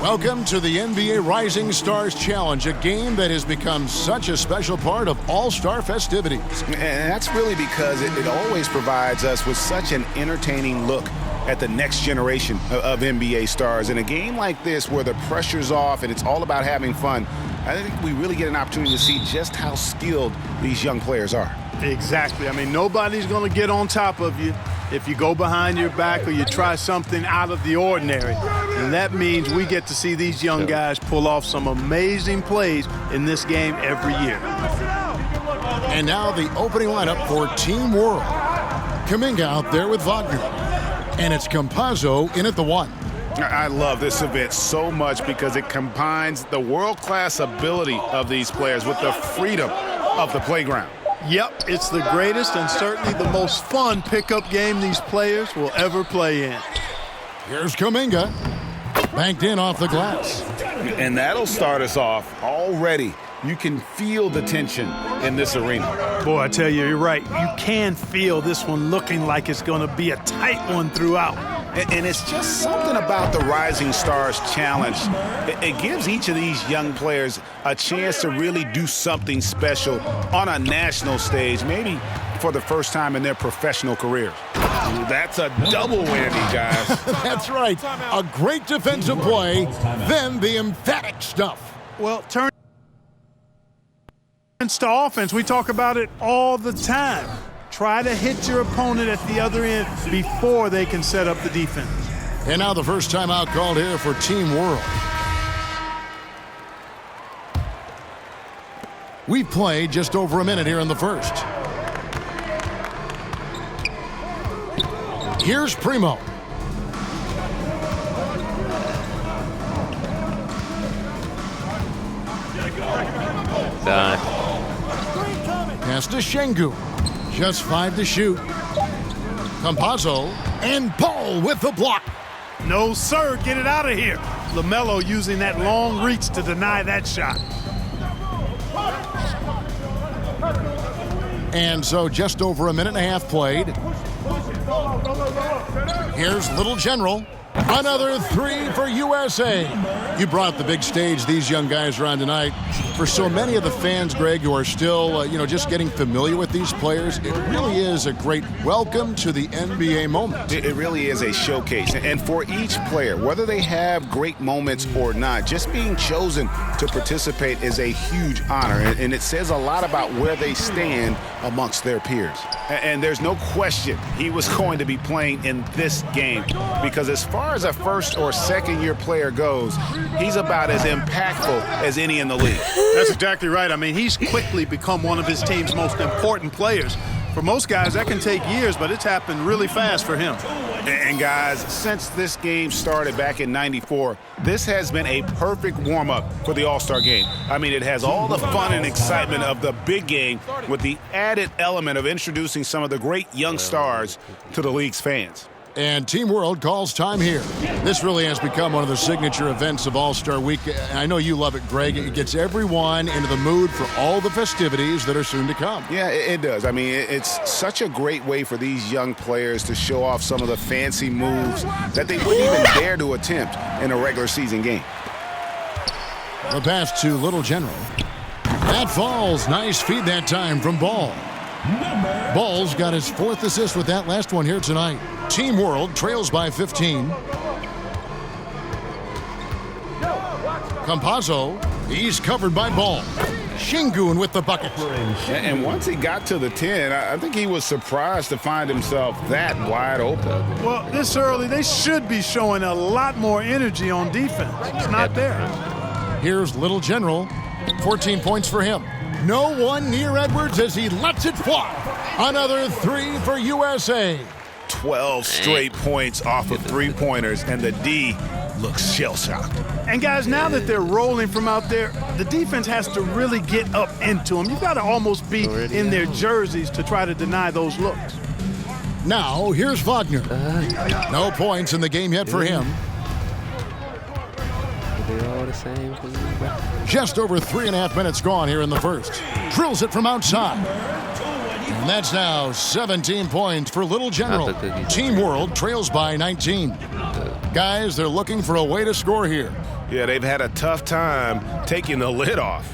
Welcome to the NBA Rising Stars Challenge, a game that has become such a special part of all-star festivities. And that's really because it always provides us with such an entertaining look at the next generation of NBA stars. In a game like this where the pressure's off and it's all about having fun, I think we really get an opportunity to see just how skilled these young players are. Exactly. I mean, nobody's going to get on top of you if you go behind your back or you try something out of the ordinary. And that means we get to see these young guys pull off some amazing plays in this game every year. And now the opening lineup for Team World. Kuminga out there with Wagner. And it's Campazzo in at the 1. I love this event so much because it combines the world-class ability of these players with the freedom of the playground. Yep, it's the greatest and certainly the most fun pickup game these players will ever play in. Here's Kuminga. Banked in off the glass. And that'll start us off already. You can feel the tension in this arena. Boy, I tell you, you're right. You can feel this one looking like it's going to be a tight one throughout. And it's just something about the Rising Stars Challenge. It gives each of these young players a chance to really do something special on a national stage, maybe for the first time in their professional careers. That's a double whammy, guys. That's right. A great defensive play, then the emphatic stuff. Well, turn to offense. We talk about it all the time. Try to hit your opponent at the other end before they can set up the defense. And now the first timeout called here for Team World. We've played just over a minute here in the first. Here's Primo. Done. Pass to Şengün. Just 5 to shoot. Campazzo and Paul with the block. No, sir. Get it out of here. LaMelo using that long reach to deny that shot. And so just over a minute and a half played. Here's Little General. Another 3 for USA. You brought the big stage these young guys are on tonight. For so many of the fans, Greg, who are still, just getting familiar with these players, it really is a great welcome to the NBA moment. It really is a showcase. And for each player, whether they have great moments or not, just being chosen to participate is a huge honor. And it says a lot about where they stand amongst their peers. And there's no question he was going to be playing in this game because as far as a first or second year player goes, he's about as impactful as any in the league. That's exactly right. I mean, he's quickly become one of his team's most important players. For most guys, that can take years, but it's happened really fast for him. And guys, since this game started back in '94, this has been a perfect warm-up for the All-Star game. I mean, it has all the fun and excitement of the big game with the added element of introducing some of the great young stars to the league's fans. And Team World calls time here. This really has become one of the signature events of All-Star Week. I know you love it, Greg. It gets everyone into the mood for all the festivities that are soon to come. Yeah, it does. I mean, it's such a great way for these young players to show off some of the fancy moves that they wouldn't even dare to attempt in a regular season game. The pass to Little General. That falls. Nice feed that time from Ball. Ball's got his 4th assist with that last one here tonight. Team World trails by 15. Campazzo, he's covered by Ball. Şengün with the bucket. And once he got to the 10, I think he was surprised to find himself that wide open. Well, this early, they should be showing a lot more energy on defense. It's not there. Here's Little General. 14 points for him. No one near Edwards as he lets it fly. Another 3 for USA. 12 straight points off of three-pointers, and the D looks shell-shocked. And, guys, now that they're rolling from out there, the defense has to really get up into them. You've got to almost be in their jerseys to try to deny those looks. Now, here's Wagner. No points in the game yet for him. They're all the same. Just over 3.5 minutes gone here in the first. Drills it from outside. And that's now 17 points for Little General. Team World trails by 19. Guys, they're looking for a way to score here. Yeah, they've had a tough time taking the lid off.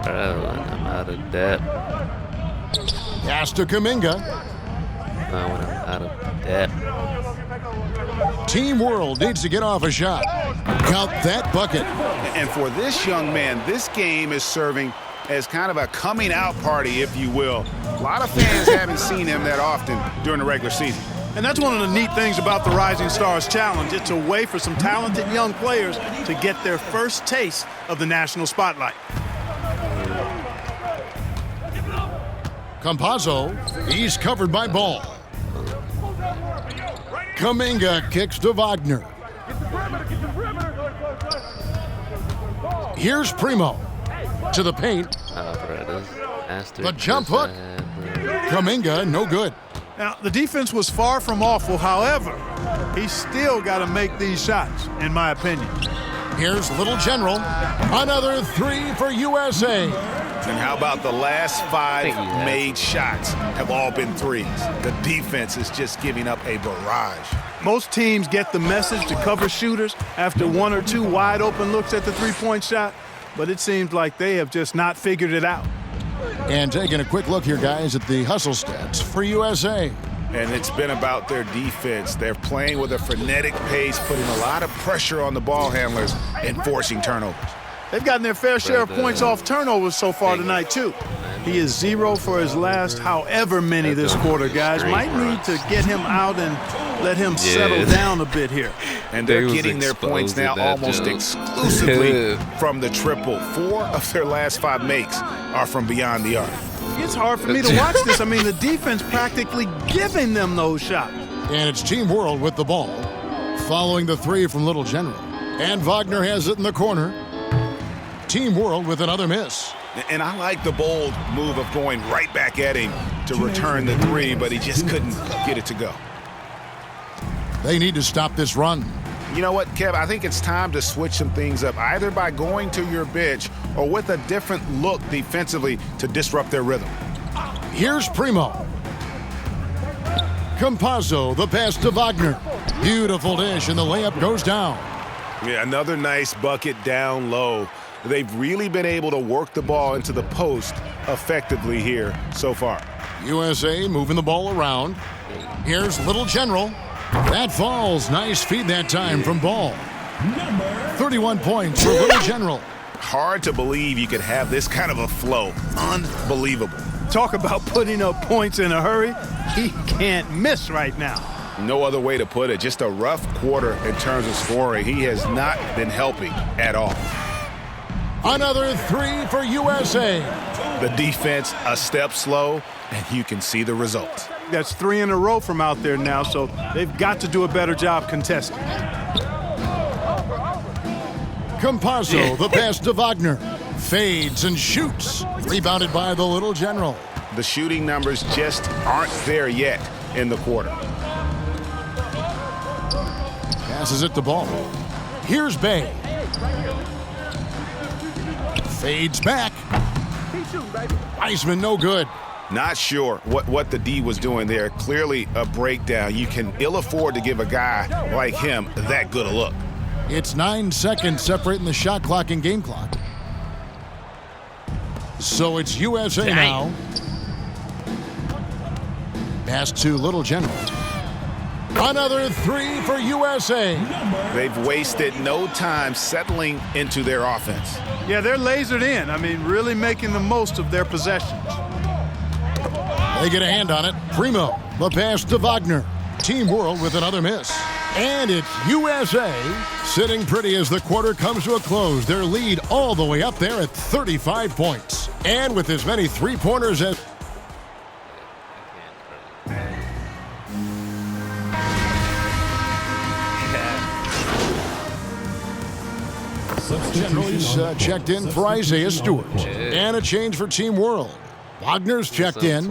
Bro, I'm out of depth. Pass to Kuminga. When I'm out of depth. Team World needs to get off a shot. Count that bucket. And for this young man, this game is serving as kind of a coming out party, if you will. A lot of fans haven't seen him that often during the regular season. And that's one of the neat things about the Rising Stars Challenge. It's a way for some talented young players to get their first taste of the national spotlight. Campazzo, he's covered by Ball. Kuminga kicks to Wagner. Here's Primo to the paint. The jump hook. Kuminga, no good. Now, the defense was far from awful. However, he's still got to make these shots, in my opinion. Here's Little General. Another three for USA. And how about the last 5 made shots have all been threes? The defense is just giving up a barrage. Most teams get the message to cover shooters after 1 or 2 wide open looks at the three-point shot, but it seems like they have just not figured it out. And taking a quick look here, guys, at the hustle stats for USA. And it's been about their defense. They're playing with a frenetic pace, putting a lot of pressure on the ball handlers and forcing turnovers. They've gotten their fair share of points off turnovers so far tonight, too. He is 0 for his last however many this quarter, guys. Might need to get him out and let him settle down a bit here. And they're getting their points now almost exclusively from the triple. 4 of their last 5 makes are from beyond the arc. It's hard for me to watch this. I mean, the defense practically giving them those shots. And it's Team World with the ball, following the three from Little General. And Wagner has it in the corner. Team World with another miss. And I like the bold move of going right back at him to return the three, but he just couldn't get it to go. They need to stop this run. You know what, Kev? I think it's time to switch some things up, either by going to your bench or with a different look defensively to disrupt their rhythm. Here's Primo. Campazzo, the pass to Wagner. Beautiful dish, and the layup goes down. Yeah, another nice bucket down low. They've really been able to work the ball into the post effectively here so far. USA moving the ball around. Here's Little General. That falls. Nice feed that time from Ball. 31 points for Little General. Hard to believe you could have this kind of a flow. Unbelievable. Talk about putting up points in a hurry. He can't miss right now. No other way to put it. Just a rough quarter in terms of scoring. He has not been helping at all. Another three for USA. The defense a step slow, and you can see the results. That's 3 in a row from out there now, so they've got to do a better job contesting. Campazzo, the pass to Wagner. Fades and shoots. Rebounded by the Little General. The shooting numbers just aren't there yet in the quarter. Passes it to Ball. Here's Bay. Fades back. Iceman no good. Not sure what the D was doing there. Clearly a breakdown. You can ill afford to give a guy like him that good a look. It's 9 seconds separating the shot clock and game clock. So it's USA now. Pass to Little General. Another three for USA. They've wasted no time settling into their offense. Yeah, they're lasered in. I mean, really making the most of their possessions. They get a hand on it. Primo, the pass to Wagner. Team World with another miss. And it's USA sitting pretty as the quarter comes to a close. Their lead all the way up there at 35 points. And with as many three-pointers as... General's checked in for Isaiah Stewart. And a change for Team World. Wagner's checked in.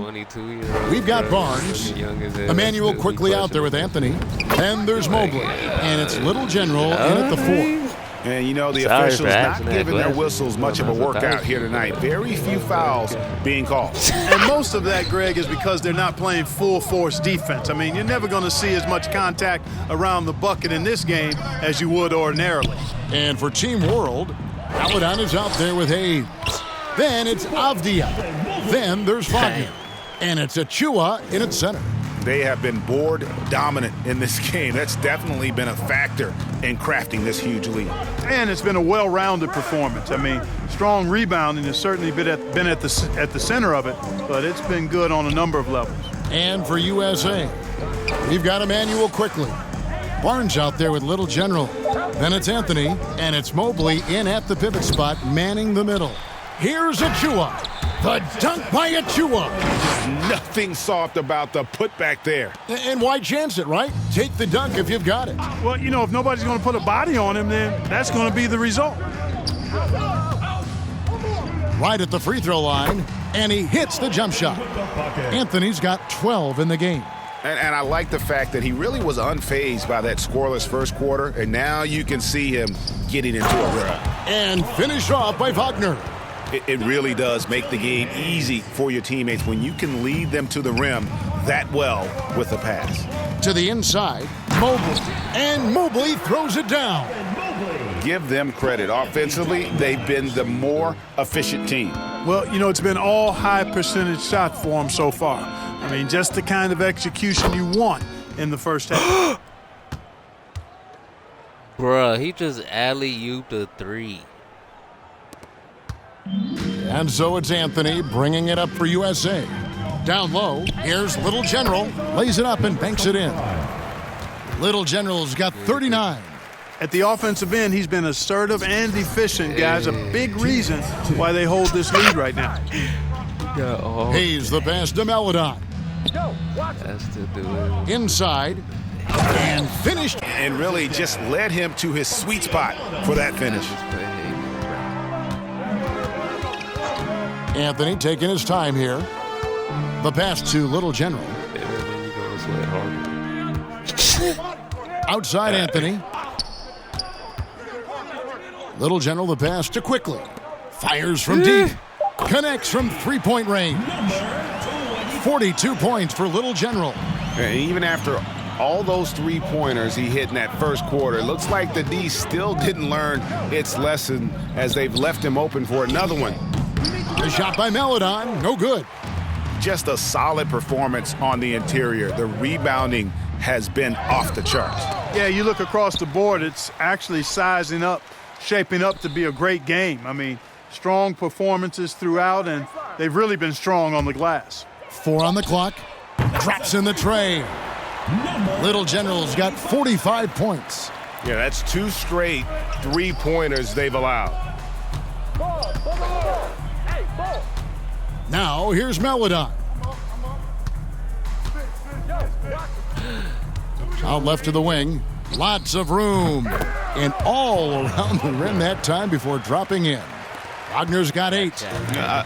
We've got Barnes. Emmanuel quickly out there with Anthony. And there's Mobley. And it's Little General in at the 4. And, you know, the Sorry officials for not asking that giving their question. whistles much of a workout here tonight. Very few fouls being called. And most of that, Greg, is because they're not playing full-force defense. I mean, you're never going to see as much contact around the bucket in this game as you would ordinarily. And for Team World, Paladon is out there with Hayes. Then it's Avdia. Then there's Wagner. And it's Achua in its center. They have been board dominant in this game. That's definitely been a factor in crafting this huge lead. And it's been a well-rounded performance. I mean, strong rebounding has certainly been at the center of it, but it's been good on a number of levels. And for USA, we've got Emmanuel quickly. Barnes out there with Little General. Then it's Anthony, and it's Mobley in at the pivot spot, manning the middle. Here's Achua. The dunk by Achua. Nothing soft about the putback there. And why chance it, right? Take the dunk if you've got it. Well, you know, if nobody's going to put a body on him, then that's going to be the result. Right at the free throw line, and he hits the jump shot. Anthony's got 12 in the game. And I like the fact that he really was unfazed by that scoreless first quarter, and now you can see him getting into a rhythm. And finished off by Wagner. It really does make the game easy for your teammates when you can lead them to the rim that well with a pass. To the inside, Mobley. And Mobley throws it down. Give them credit. Offensively, they've been the more efficient team. Well, you know, it's been all high percentage shots for them so far. I mean, just the kind of execution you want in the first half. Bruh, he just alley-ooped a 3. And so it's Anthony bringing it up for USA. Down low, here's Little General. Lays it up and banks it in. Little General's got 39. At the offensive end, he's been assertive and efficient, guys. A big reason why they hold this lead right now. Hayes the pass to Meladon. That's to do it. Inside. And finished. And really just led him to his sweet spot for that finish. Anthony taking his time here. The pass to Little General. Outside Anthony. Little General the pass to Quickly. Fires from deep. Connects from three-point range. 42 points for Little General. And even after all those three-pointers he hit in that first quarter, it looks like the D still didn't learn its lesson as they've left him open for another one. The shot by Meladon, no good. Just a solid performance on the interior. The rebounding has been off the charts. Yeah, you look across the board, it's actually sizing up, shaping up to be a great game. I mean, strong performances throughout, and they've really been strong on the glass. 4 on the clock. Drops in the tray. Little General's got 45 points. Yeah, that's 2 straight three-pointers they've allowed. Now here's Meladon. Out left to the wing. Lots of room. And all around the rim that time before dropping in. Wagner's got 8.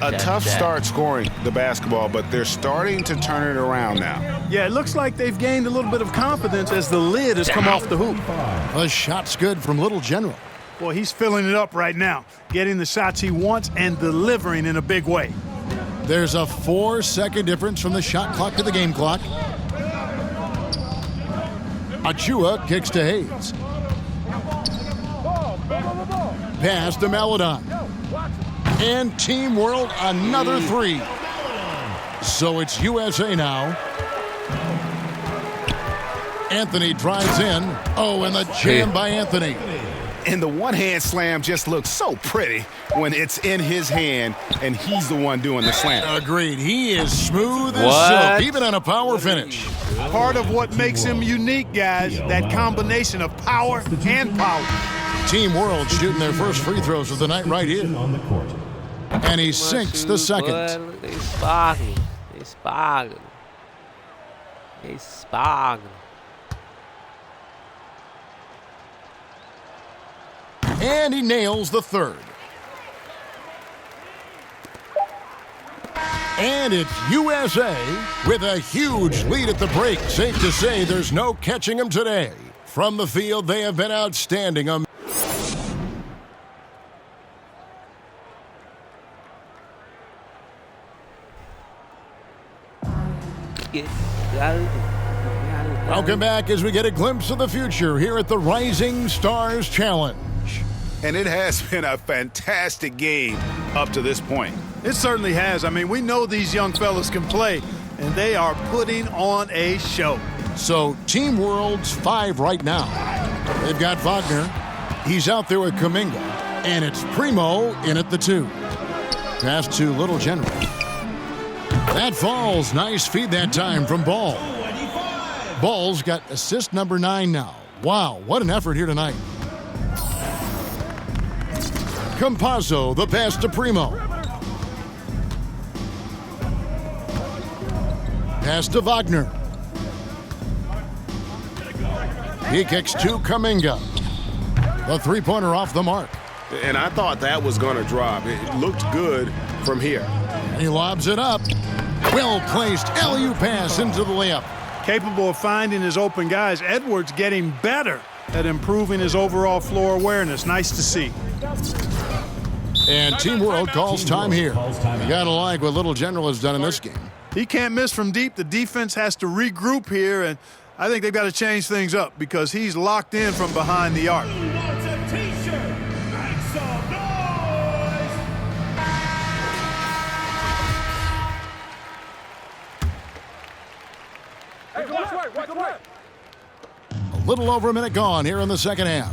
A tough start scoring the basketball, but they're starting to turn it around now. Yeah, it looks like they've gained a little bit of confidence as the lid has come off the hoop. A shot's good from Little General. Boy, he's filling it up right now, getting the shots he wants and delivering in a big way. There's a 4-second difference from the shot clock to the game clock. Achua kicks to Hayes. Pass to Meladon. And Team World another 3. So it's USA now. Anthony drives in. Oh, and the jam by Anthony. And the one-hand slam just looks so pretty when it's in his hand and he's the one doing the slam. Agreed. He is smooth as silk, even on a power finish. Part of what makes him unique, guys, that combination of power and power. Team World shooting their first free throws of the night right here. And he sinks the second. They sparking. They sparking. They sparking. And he nails the third. And it's USA with a huge lead at the break. Safe to say there's no catching them today. From the field, they have been outstanding. biscuit. Welcome back as we get a glimpse of the future here at the Rising Stars Challenge. And it has been a fantastic game up to this point. It certainly has. I mean, we know these young fellas can play, and they are putting on a show. So Team World's 5 right now. They've got Wagner. He's out there with Kuminga. And it's Primo in at the 2. Pass to Little General. That falls. Nice feed that time from Ball. Ball's got assist number 9 now. Wow, what an effort here tonight. Campazzo, the pass to Primo. Pass to Wagner. He kicks to Kuminga. The three-pointer off the mark. And I thought that was going to drop. It looked good from here. And he lobs it up. Well-placed alley-oop pass into the layup. Capable of finding his open guys. Edwards getting better at improving his overall floor awareness. Nice to see. And Team World calls time here. You gotta like what Little General has done in this game. He can't miss from deep. The defense has to regroup here, and I think they've got to change things up because he's locked in from behind the arc. A little over a minute gone here in the second half.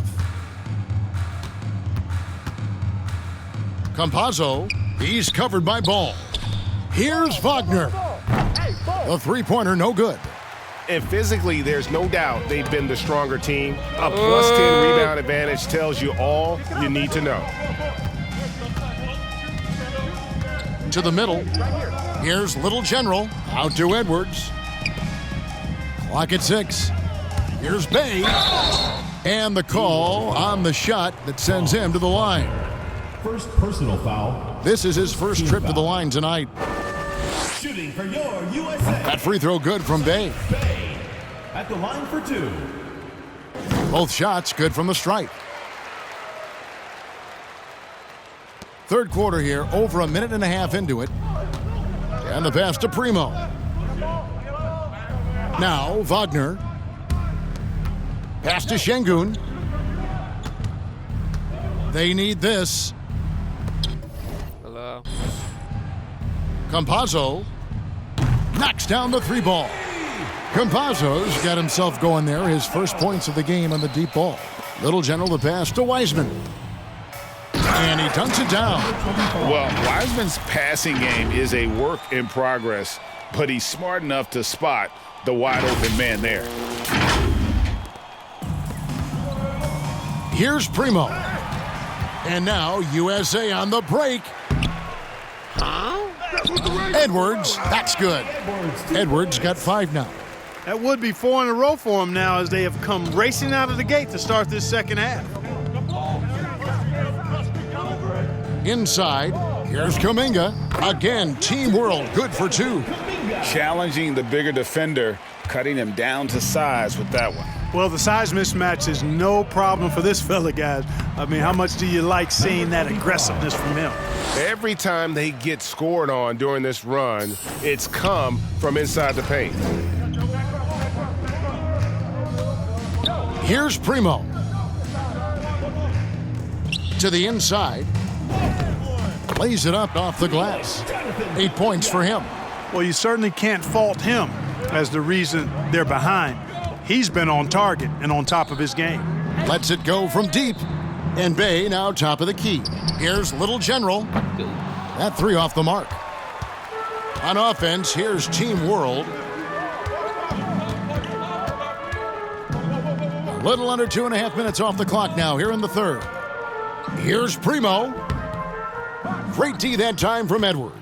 Campazzo, he's covered by Ball. Here's Wagner. The three-pointer, no good. And physically, there's no doubt they've been the stronger team. A +10 rebound advantage tells you all you need to know. To the middle. Here's Little General. Out to Edwards. Clock at 6. Here's Bay. And the call on the shot that sends him to the line. First personal foul. This is his first trip to the line tonight. Shooting for your USA. That free throw good from Bay. Bay at the line for 2. Both shots good from the stripe. Third quarter here, over a minute and a half into it. And the pass to Primo. Now Wagner. Pass to Şengün. They need this. Hello. Campazzo knocks down the 3 ball. Campazzo's got himself going there. His first points of the game on the deep ball. Little General the pass to Wiseman. And he dunks it down. Well, Wiseman's passing game is a work in progress, but he's smart enough to spot the wide open man there. Here's Primo. And now USA on the break. Edwards, that's good. Edwards got 5 now. That would be 4 in a row for him now as they have come racing out of the gate to start this second half. Inside, here's Kuminga. Again, Team World, good for 2. Challenging the bigger defender, cutting him down to size with that one. Well, the size mismatch is no problem for this fella, guys. I mean, how much do you like seeing that aggressiveness from him? Every time they get scored on during this run, it's come from inside the paint. Here's Primo. To the inside. Lays it up off the glass. 8 points for him. Well, you certainly can't fault him as the reason they're behind. He's been on target and on top of his game. Lets it go from deep. And Bay now top of the key. Here's Little General. That 3 off the mark. On offense, here's Team World. A little under 2.5 minutes off the clock now here in the third. Here's Primo. Great D that time from Edwards.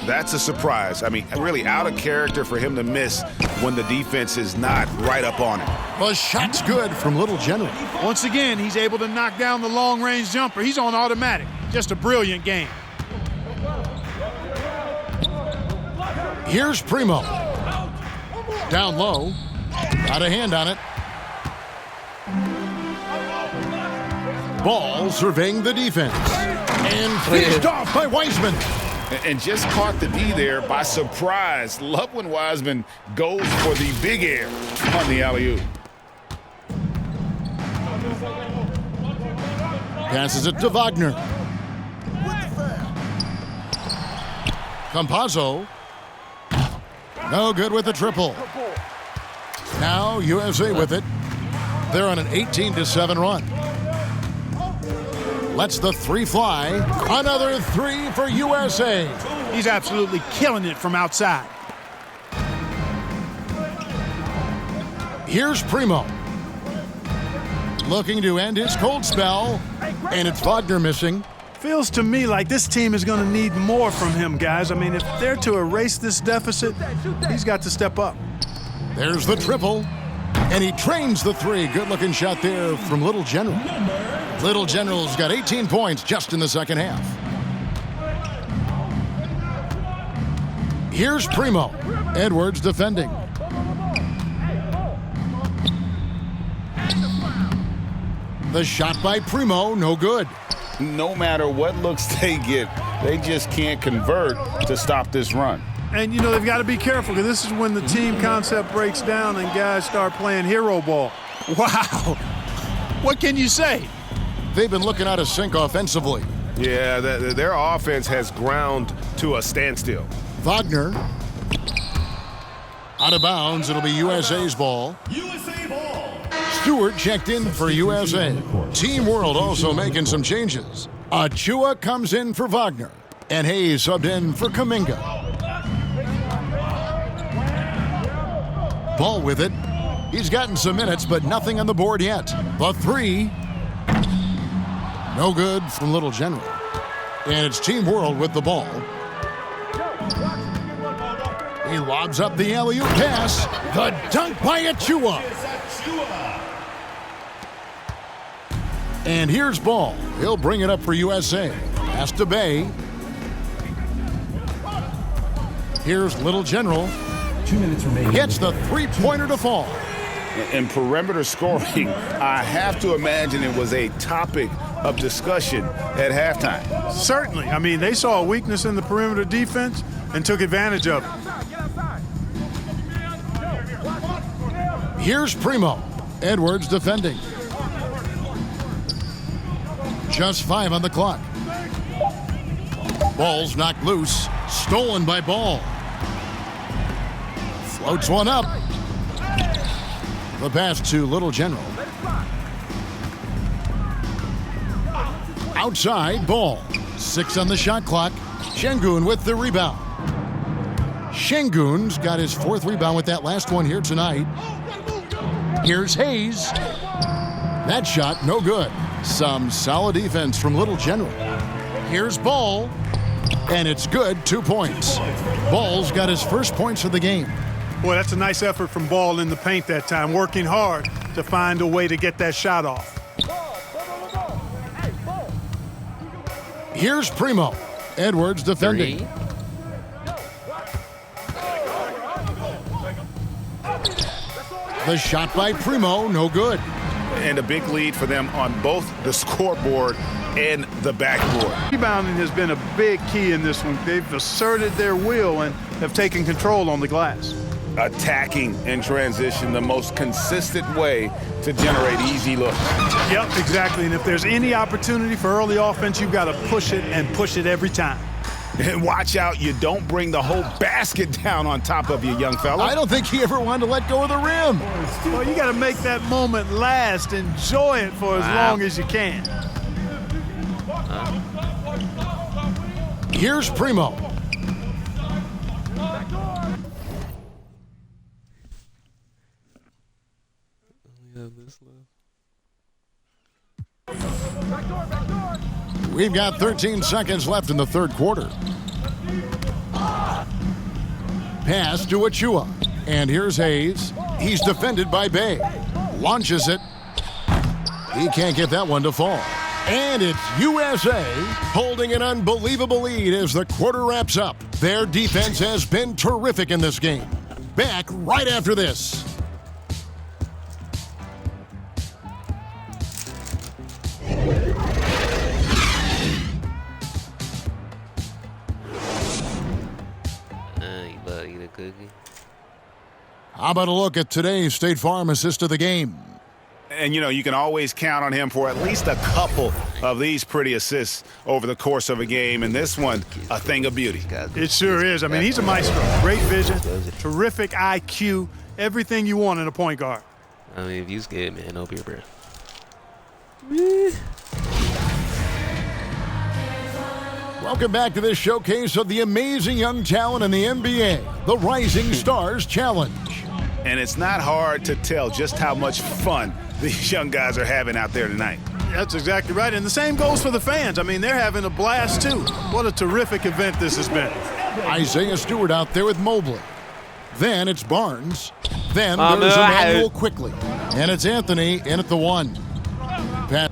That's a surprise. I mean, really out of character for him to miss when the defense is not right up on him. The shot's good from Little General. Once again, he's able to knock down the long-range jumper. He's on automatic. Just a brilliant game. Here's Primo. Down low. Got a hand on it. Ball surveying the defense. And finished off by Wiseman. And just caught the D there by surprise. Love when Wiseman goes for the big air on the alley-oop. Passes it to Wagner. Campazzo. No good with the triple. Now USA with it. They're on an 18-7 run. Lets the three fly. Another three for USA. He's absolutely killing it from outside. Here's Primo. Looking to end his cold spell. And it's Wagner missing. Feels to me like this team is going to need more from him, guys. I mean, if they're to erase this deficit, he's got to step up. There's the triple. And he trains the three. Good-looking shot there from Little General. Little General's got 18 points just in the second half. Here's Primo. Edwards defending. The shot by Primo, no good. No matter what looks they get, they just can't convert to stop this run. And, you know, they've got to be careful because this is when the team concept breaks down and guys start playing hero ball. Wow. What can you say? They've been looking out of sync offensively. Yeah, their offense has ground to a standstill. Wagner. Out of bounds. It'll be USA's ball. USA ball. Stewart checked in for USA. Team World also making some changes. Achua comes in for Wagner. And Hayes subbed in for Kuminga. Ball with it. He's gotten some minutes, but nothing on the board yet. The three. No good from Little General. And it's Team World with the ball. He lobs up the alley-oop pass. The dunk by Achua. And here's Ball. He'll bring it up for USA. Pass to Bay. Here's Little General. 2 minutes remaining. Gets the three-pointer to fall. In perimeter scoring, I have to imagine it was a topic of discussion at halftime. Certainly. I mean, they saw a weakness in the perimeter defense and took advantage of it. Here's Primo. Edwards defending. Just 5 on the clock. Ball's knocked loose. Stolen by Ball. Floats one up. The pass to Little General. Outside, Ball. 6 on the shot clock. Şengün with the rebound. Şengün's got his 4th rebound with that last one here tonight. Here's Hayes. That shot, no good. Some solid defense from Little General. Here's Ball. And it's good, 2 points. Ball's got his first points of the game. Boy, that's a nice effort from Ball in the paint that time, working hard to find a way to get that shot off. Here's Primo. Edwards defending. 3. The shot by Primo, no good. And a big lead for them on both the scoreboard and the backboard. Rebounding has been a big key in this one. They've asserted their will and have taken control on the glass. Attacking in transition, the most consistent way to generate easy looks. Yep, exactly. And if there's any opportunity for early offense, you've got to push it and push it every time. And watch out, you don't bring the whole basket down on top of you, young fella. I don't think he ever wanted to let go of the rim. Well, you got to make that moment last. Enjoy it for as long as you can. Here's Primo. We've got 13 seconds left in the third quarter. Pass to Achua. And here's Hayes. He's defended by Bay. Launches it. He can't get that one to fall. And it's USA holding an unbelievable lead as the quarter wraps up. Their defense has been terrific in this game. Back right after this. Cookie. How about a look at today's State Farm assist of the game? And, you can always count on him for at least a couple of these pretty assists over the course of a game. And this one, a thing of beauty. It sure is. I mean, he's a maestro. Great vision, terrific IQ, everything you want in a point guard. I mean, if you scared, man, don't be a breath. Welcome back to this showcase of the amazing young talent in the NBA, the Rising Stars Challenge. And it's not hard to tell just how much fun these young guys are having out there tonight. That's exactly right. And the same goes for the fans. I mean, they're having a blast, too. What a terrific event this has been. Isaiah Stewart out there with Mobley. Then it's Barnes. Then there's Emmanuel quickly. And it's Anthony in at the 1. Pat.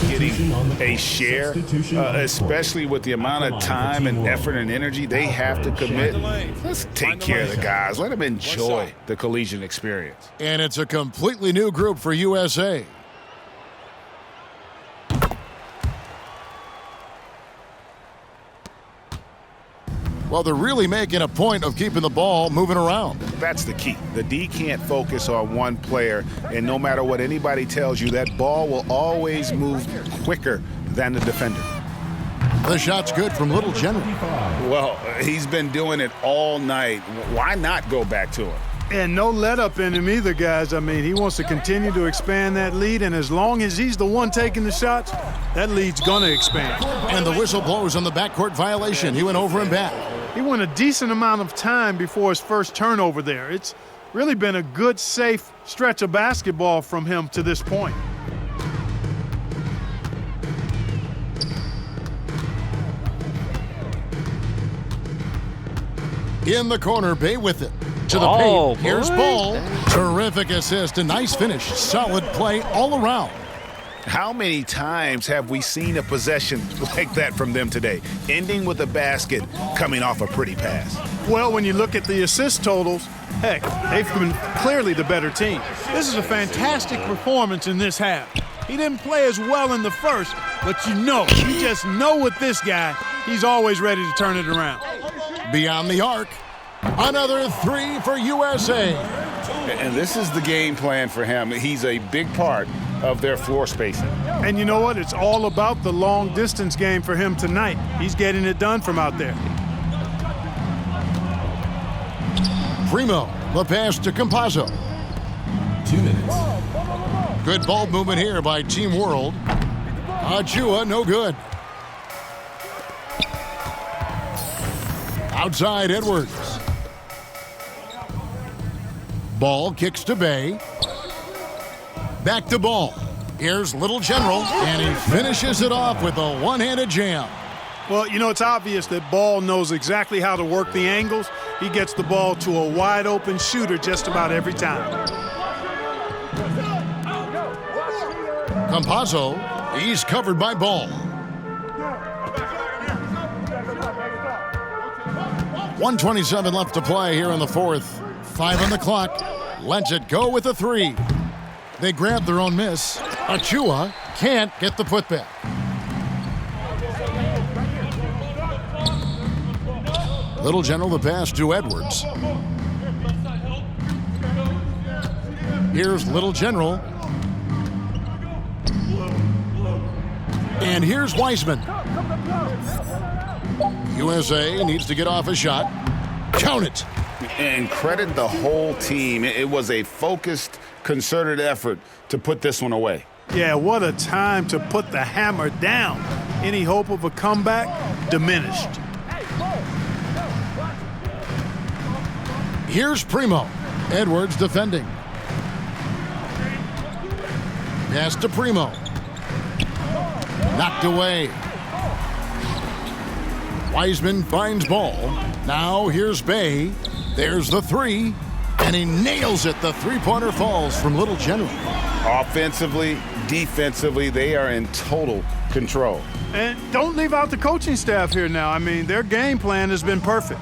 Getting a share, especially with the amount of time and effort and energy they have to commit. Let's take care of the guys. Let them enjoy the collegiate experience. And it's a completely new group for USA. Well, they're really making a point of keeping the ball moving around. That's the key. The D can't focus on one player, and no matter what anybody tells you, that ball will always move quicker than the defender. The shot's good from Little General. Well, he's been doing it all night. Why not go back to him? And no let up in him either, guys. I mean, he wants to continue to expand that lead, and as long as he's the one taking the shots, that lead's going to expand. And the whistle blows on the backcourt violation. He went over and back. He went a decent amount of time before his first turnover there. It's really been a good, safe stretch of basketball from him to this point. In the corner, Bay with it. To the paint. Here's Ball. Terrific assist. A nice finish. Solid play all around. How many times have we seen a possession like that from them today, ending with a basket coming off a pretty pass? Well, when you look at the assist totals, heck, they've been clearly the better team. This is a fantastic performance in this half. He didn't play as well in the first, but you just know with this guy, he's always ready to turn it around. Beyond the arc. Another 3 for USA. And this is the game plan for him. He's a big part of their floor spacing. And you know what? It's all about the long distance game for him tonight. He's getting it done from out there. Primo, the pass to Campazzo. 2 minutes. Good ball movement here by Team World. Achua, no good. Outside Edwards. Ball kicks to Bay. Back to Ball. Here's Little General, and he finishes it off with a one-handed jam. Well, it's obvious that Ball knows exactly how to work the angles. He gets the ball to a wide-open shooter just about every time. Campazzo, he's covered by Ball. 1:27 left to play here in the fourth. 5 on the clock. Lets it go with a 3. They grab their own miss. Achua can't get the putback. Little General, the pass to Edwards. Here's Little General. And here's Wiseman. USA needs to get off a shot. Count it. And credit the whole team. It was a focused, concerted effort to put this one away. Yeah, what a time to put the hammer down. Any hope of a comeback diminished. Here's Primo. Edwards defending. Pass to Primo. Knocked away. Wiseman finds Ball. Now here's Bay. There's the 3. And he nails it. The three-pointer falls from Little General. Offensively, defensively, they are in total control. And don't leave out the coaching staff here now. I mean, their game plan has been perfect.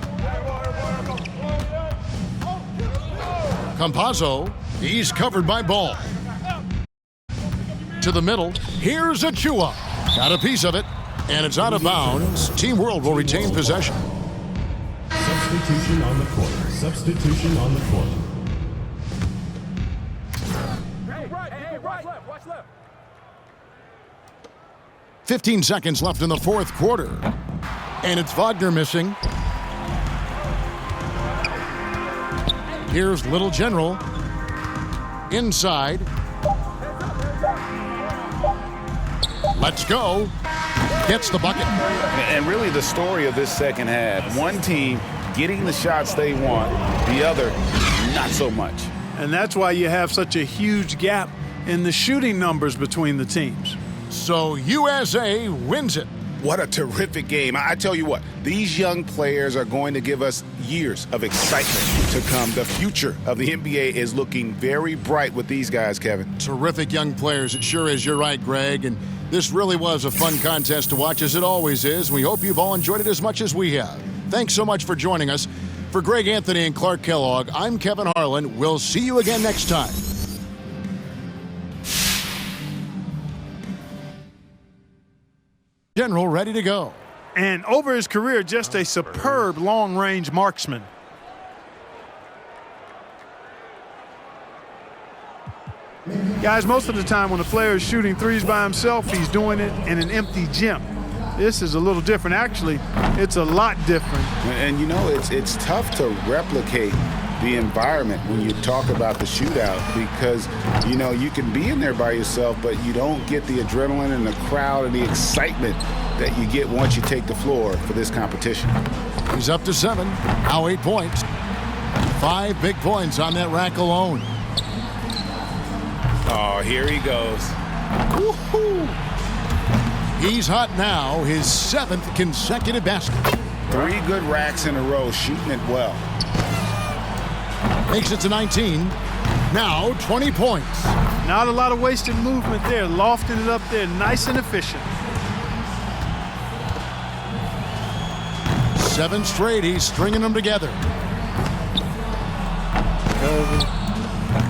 Campazzo, he's covered by Ball. To the middle, here's Achua. Got a piece of it, and it's out of bounds. Team World will retain possession. Substitution on the court. Substitution on the court. Watch left. 15 seconds left in the fourth quarter. And it's Wagner missing. Here's Little General. Inside. Let's go. Gets the bucket. And really the story of this second half, one team getting the shots they want, the other not so much. And that's why you have such a huge gap in the shooting numbers between the teams. So USA wins it. What a terrific game. I tell you what, these young players are going to give us years of excitement to come. The future of the NBA is looking very bright with these guys, Kevin. Terrific young players. It sure is. You're right, Greg. And this really was a fun contest to watch, as it always is. We hope you've all enjoyed it as much as we have. Thanks so much for joining us. For Greg Anthony and Clark Kellogg, I'm Kevin Harlan. We'll see you again next time. General ready to go. And over his career, just a superb long-range marksman. Guys, most of the time when a player is shooting threes by himself, he's doing it in an empty gym. This is a little different. Actually, it's a lot different. And you know, it's tough to replicate the environment when you talk about the shootout, because you know you can be in there by yourself, but you don't get the adrenaline and the crowd and the excitement that you get once you take the floor for this competition. He's up to 7, now 8 points. 5 big points on that rack alone. Oh, here he goes. Woo-hoo. He's hot now, his 7th consecutive basket. 3 good racks in a row, shooting it well. Makes it to 19. Now 20 points. Not a lot of wasted movement there. Lofting it up there, nice and efficient. 7 straight, he's stringing them together.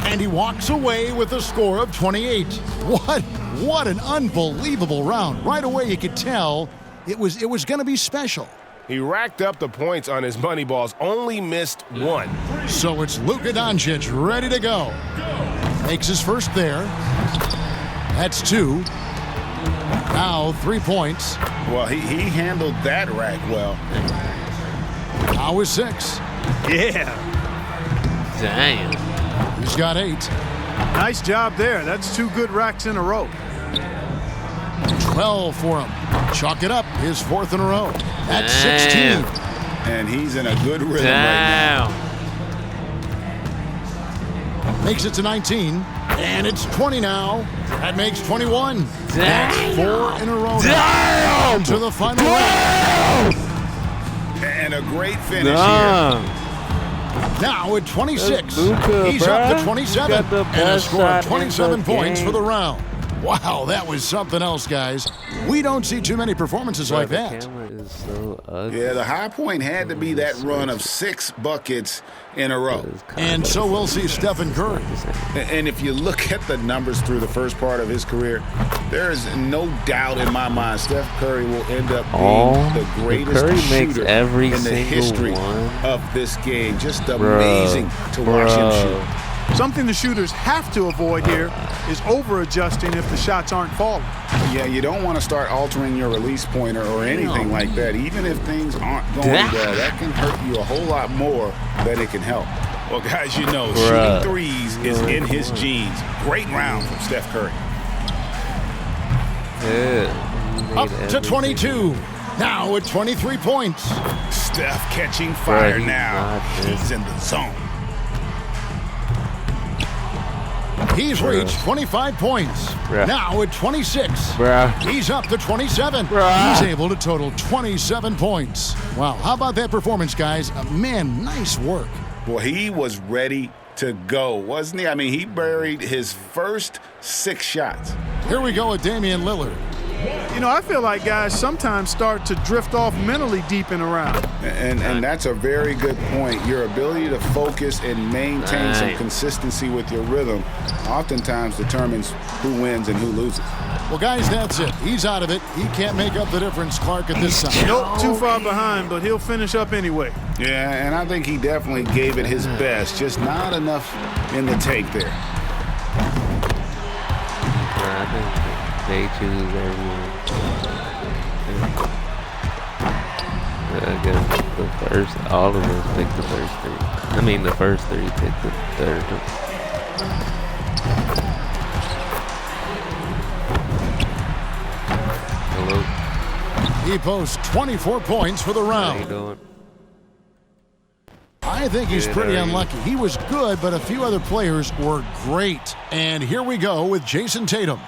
And he walks away with a score of 28. What an unbelievable round. Right away you could tell it was going to be special. He racked up the points on his money balls, only missed 1. So it's Luka Doncic ready to go. Makes his first there. That's 2. Now 3 points. Well, he handled that rack well. Now is 6. Yeah. Damn. He's got 8. Nice job there. That's 2 good racks in a row. 12 for him. Chalk it up, his 4th in a row. That's 16. And he's in a good rhythm right now. Makes it to 19. And it's 20 now. That makes 21. That's 4 in a row. Down to the final round. And a great finish here. Now at 26. Luka, He's bruh. up to 27. Got the And a best score of shot in 27 the points game. for the round. Wow, that was something else, guys. We don't see too many performances like The that. camera is so ugly. Yeah, the high point had to be that run of 6 buckets in a row. And so we'll see Stephen Curry. And if you look at the numbers through the first part of his career, there is no doubt in my mind Steph Curry will end up being the greatest Curry makes shooter every in the single history one. of this game. Just amazing to watch him shoot. Something the shooters have to avoid here is over-adjusting if the shots aren't falling. Yeah, you don't want to start altering your release pointer or anything like that. Even if things aren't going well, that can hurt you a whole lot more than it can help. Well, guys, you know, shooting threes is in his genes. Great round from Steph Curry. Up to 22. Now at 23 points. Steph catching fire he's now. not He's in the zone. He's reached 25 points. Bruh. Now at 26. Bruh. He's up to 27. Bruh. He's able to total 27 points. Wow, how about that performance, guys? Man, nice work. Well, he was ready to go, wasn't he? I mean, he buried his first 6 shots. Here we go with Damian Lillard. You know, I feel like guys sometimes start to drift off mentally deep in a round. And that's a very good point. Your ability to focus and maintain some consistency with your rhythm oftentimes determines who wins and who loses. Well, guys, that's it. He's out of it. He can't make up the difference, Clark, at this time. Nope, too far behind, but he'll finish up anyway. Yeah, and I think he definitely gave it his best, just not enough in the take there. I think they choose everyone. I guess the first, all of us picked the first three. I mean, the first three picked the third. Hello. He posts 24 points for the How you round. doing? I think he's Good, pretty how are you? unlucky. He was good, but a few other players were great. And here we go with Jason Tatum.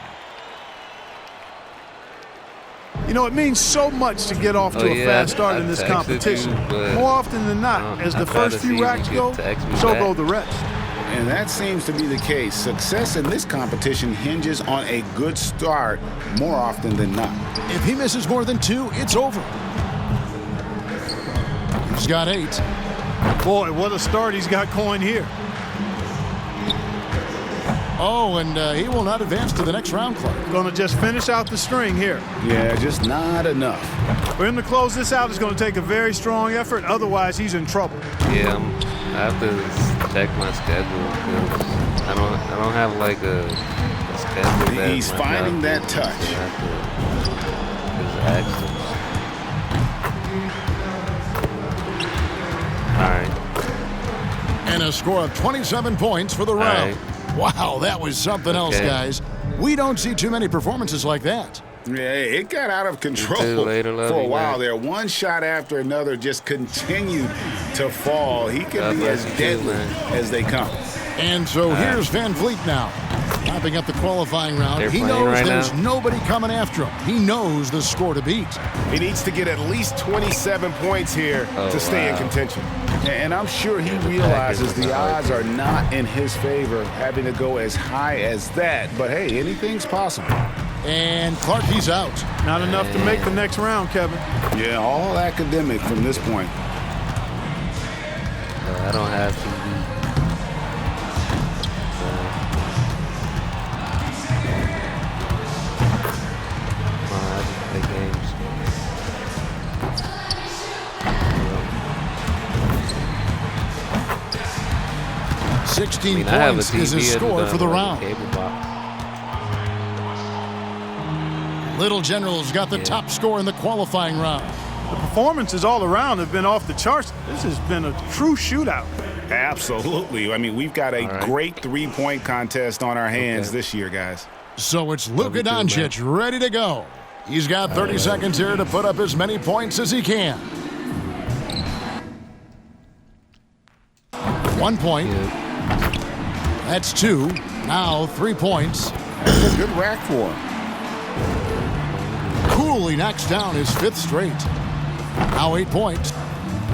You know, it means so much to get off to a fast start in this competition. More often than not, as the first few racks go, so go the rest. And that seems to be the case. Success in this competition hinges on a good start more often than not. If he misses more than 2, it's over. He's got 8. Boy, what a start he's got going here. Oh, and he will not advance to the next round, Clark. Going to just finish out the string here. Yeah, just not enough. For him to close this out is going to take a very strong effort. Otherwise, he's in trouble. Yeah, I have to check my schedule because I don't have like a schedule. That He's finding that touch. All right. And a score of 27 points for the round. Wow, that was something else, guys. We don't see too many performances like that. Yeah, it got out of control later, for a while there. One shot after another just continued to fall. He can be as deadly as they come. And so here's Van Vliet now, wrapping up the qualifying round. He knows there's nobody coming after him. He knows the score to beat. He needs to get at least 27 points here to stay in contention. And I'm sure he realizes the odds are not in his favor having to go as high as that. But hey, anything's possible. And Clark, he's out. Not enough to make the next round, Kevin. Yeah, all academic from this point. I don't have TV. I just play games. 16 points is his score for the round. Little General's got the top score in the qualifying round. The performances all around have been off the charts. This has been a true shootout. Absolutely. I mean, we've got a great three-point contest on our hands this year, guys. So it's Luka Doncic ready to go. He's got 30 seconds here to put up as many points as he can. 1 point. That's 2. Now 3 points. That's a good rack for him. Coolly knocks down his 5th straight. Now 8 points.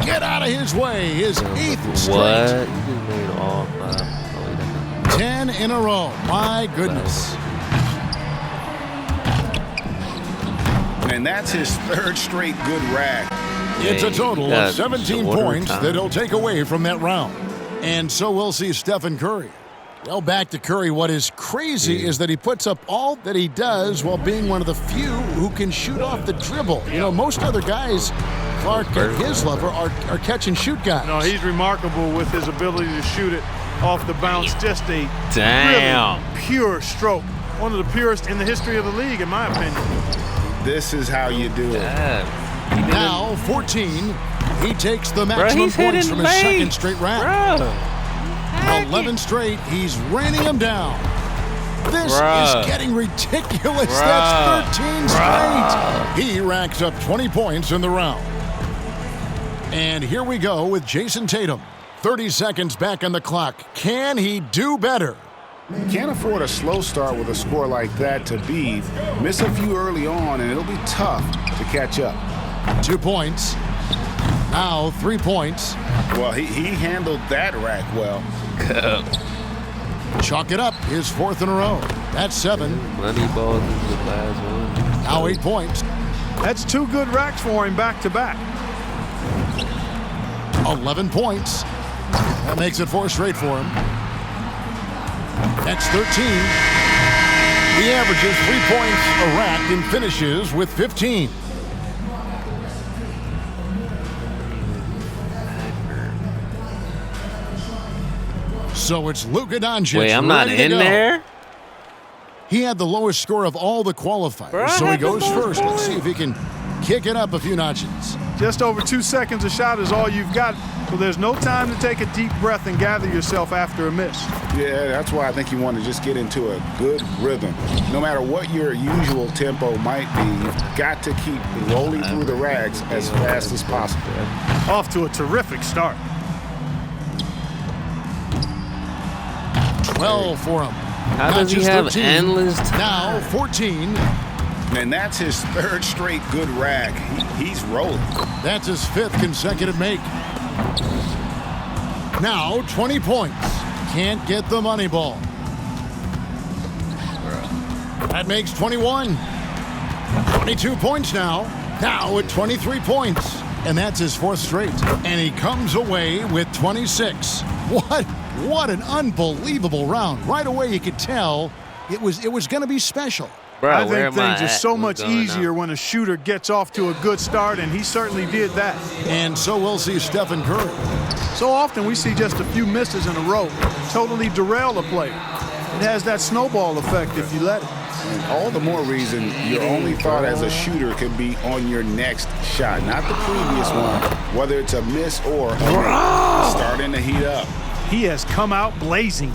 Get out of his way. His 8th straight. What? You just made all 10 in a row. My goodness. And that's his 3rd straight good rack. It's a total of 17 points that he'll take away from that round. And so we'll see Stephen Curry. Well, back to Curry. What is crazy is that he puts up all that he does while being one of the few who can shoot off the dribble. You know, most other guys, Clark at his level, are catch-and-shoot guys. No, he's remarkable with his ability to shoot it off the bounce. Just a really pure stroke. One of the purest in the history of the league, in my opinion. This is how you do it. Now 14. He takes the maximum points from his 2nd straight round. 11 straight. He's raining them down. This is getting ridiculous. That's 13 straight. He racks up 20 points in the round. And here we go with Jason Tatum. 30 seconds back on the clock. Can he do better? Can't afford a slow start with a score like that to beat. Miss a few early on, and it'll be tough to catch up. 2 points. Now 3 points. Well, he handled that rack well. Chalk it up. His 4th in a row. That's 7. Money balls is the last one. Now 8 points. That's 2 good racks for him back-to-back. 11 points. That makes it 4 straight for him. That's 13. He averages 3 points a rack and finishes with 15. So it's Luka Doncic. Wait, I'm not in there? He had the lowest score of all the qualifiers, so he goes first. Let's see if he can kick it up a few notches. Just over 2 seconds a shot is all you've got, so there's no time to take a deep breath and gather yourself after a miss. Yeah, that's why I think you want to just get into a good rhythm. No matter what your usual tempo might be, you've got to keep rolling through the racks as fast as possible. Off to a terrific start. 12 for him. How does he have endless time? Now 14. And that's his 3rd straight good rack. He's rolling. That's his 5th consecutive make. Now 20 points. Can't get the money ball. That makes 21. 22 points now. Now at 23 points. And that's his 4th straight. And he comes away with 26. What an unbelievable round. Right away you could tell it was going to be special. Bro, I think things are at? so What's much going easier on? when a shooter gets off to a good start, and he certainly did that. And so we'll see Stephen Curry. So often we see just a few misses in a row totally derail a player. It has that snowball effect if you let it. And all the more reason your only thought as a shooter can be on your next shot, not the previous one, whether it's a miss or starting to heat up. He has come out blazing.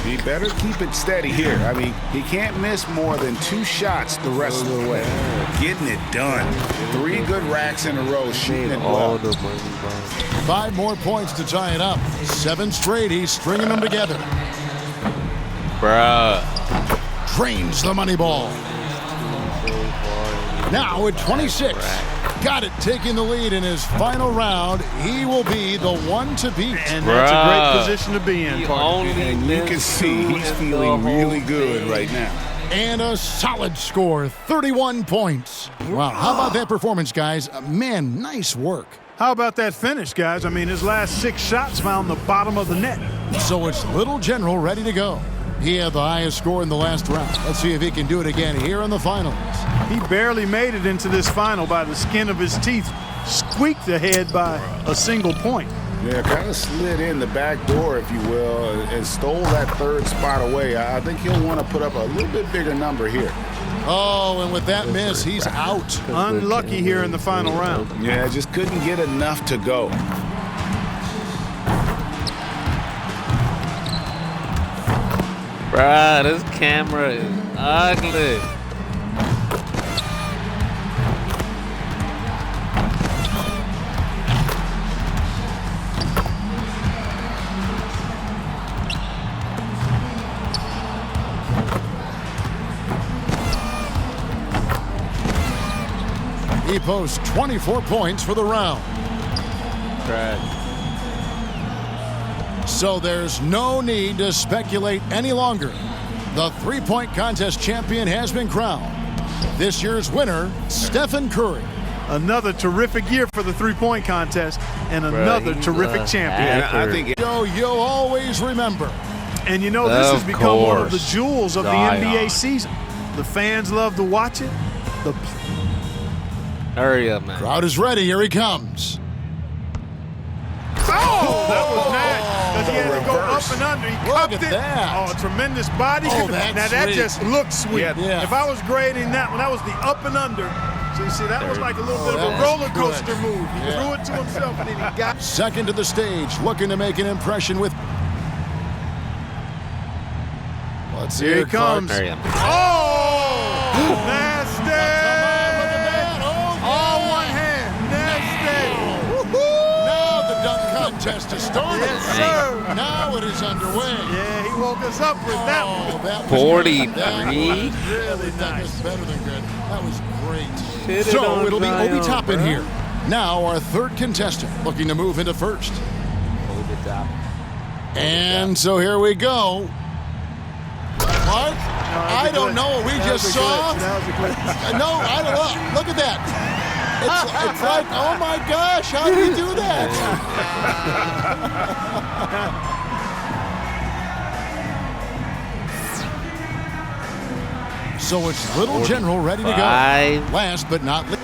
He better keep it steady here. I mean, he can't miss more than 2 shots the rest of the way. Getting it done. 3 good racks in a row, shooting it well. 5 more points to tie it up. 7 straight, he's stringing them together. Bruh. Drains the money ball. Now at 26. Got it, taking the lead in his final round. He will be the one to beat. And that's a great position to be in, partner. And you can see he's feeling really good right now. And a solid score, 31 points. Wow, how about that performance, guys? Man, nice work. How about that finish, guys? I mean, his last 6 shots found the bottom of the net. So it's Little General ready to go. He had the highest score in the last round. Let's see if he can do it again here in the finals. He barely made it into this final by the skin of his teeth. Squeaked ahead by a single point. Yeah, kind of slid in the back door, if you will, and stole that 3rd spot away. I think he'll want to put up a little bit bigger number here. Oh, and with that miss, he's out. Unlucky here in the final round. Yeah, just couldn't get enough to go. Bruh, this camera is ugly. He posts 24 points for the round. Trash. So there's no need to speculate any longer. The three-point contest champion has been crowned. This year's winner, Stephen Curry. Another terrific year for the three-point contest and another terrific champion. And I think You'll always remember. And you know, this has become one of the course. jewels of the Zion. NBA season. The fans love to watch it. Hurry up, man. Crowd is ready. Here he comes. Oh, that was nice. Because he had to go up and under. He cupped at it. that. Oh, tremendous body. Oh, now that's that sweet. just looks sweet. Yeah. If I was grading that one, that was the up and under. So you see, that was like a little bit of a that's roller good. coaster move. He threw it to himself and then he got it. Second to the stage, looking to make an impression with. Let's see. Here he comes. Hurry up. Oh! Nasty! All one hand. Nasty! Now the dunk contest is started. Yes, sir. Now it is underway. Yeah, he woke us up with that Oh, one. that was 43. good. That was Really that nice. was better than good. That was great. Hit it So on it'll be Zion, Obi Toppin bruh. here. Now our third contestant looking to move into first. And so here we go. Mark, I don't know what we just saw. No, I don't know. Look at that. It's like, oh my gosh, how did he do that? So it's Little General ready to go. Last but not least.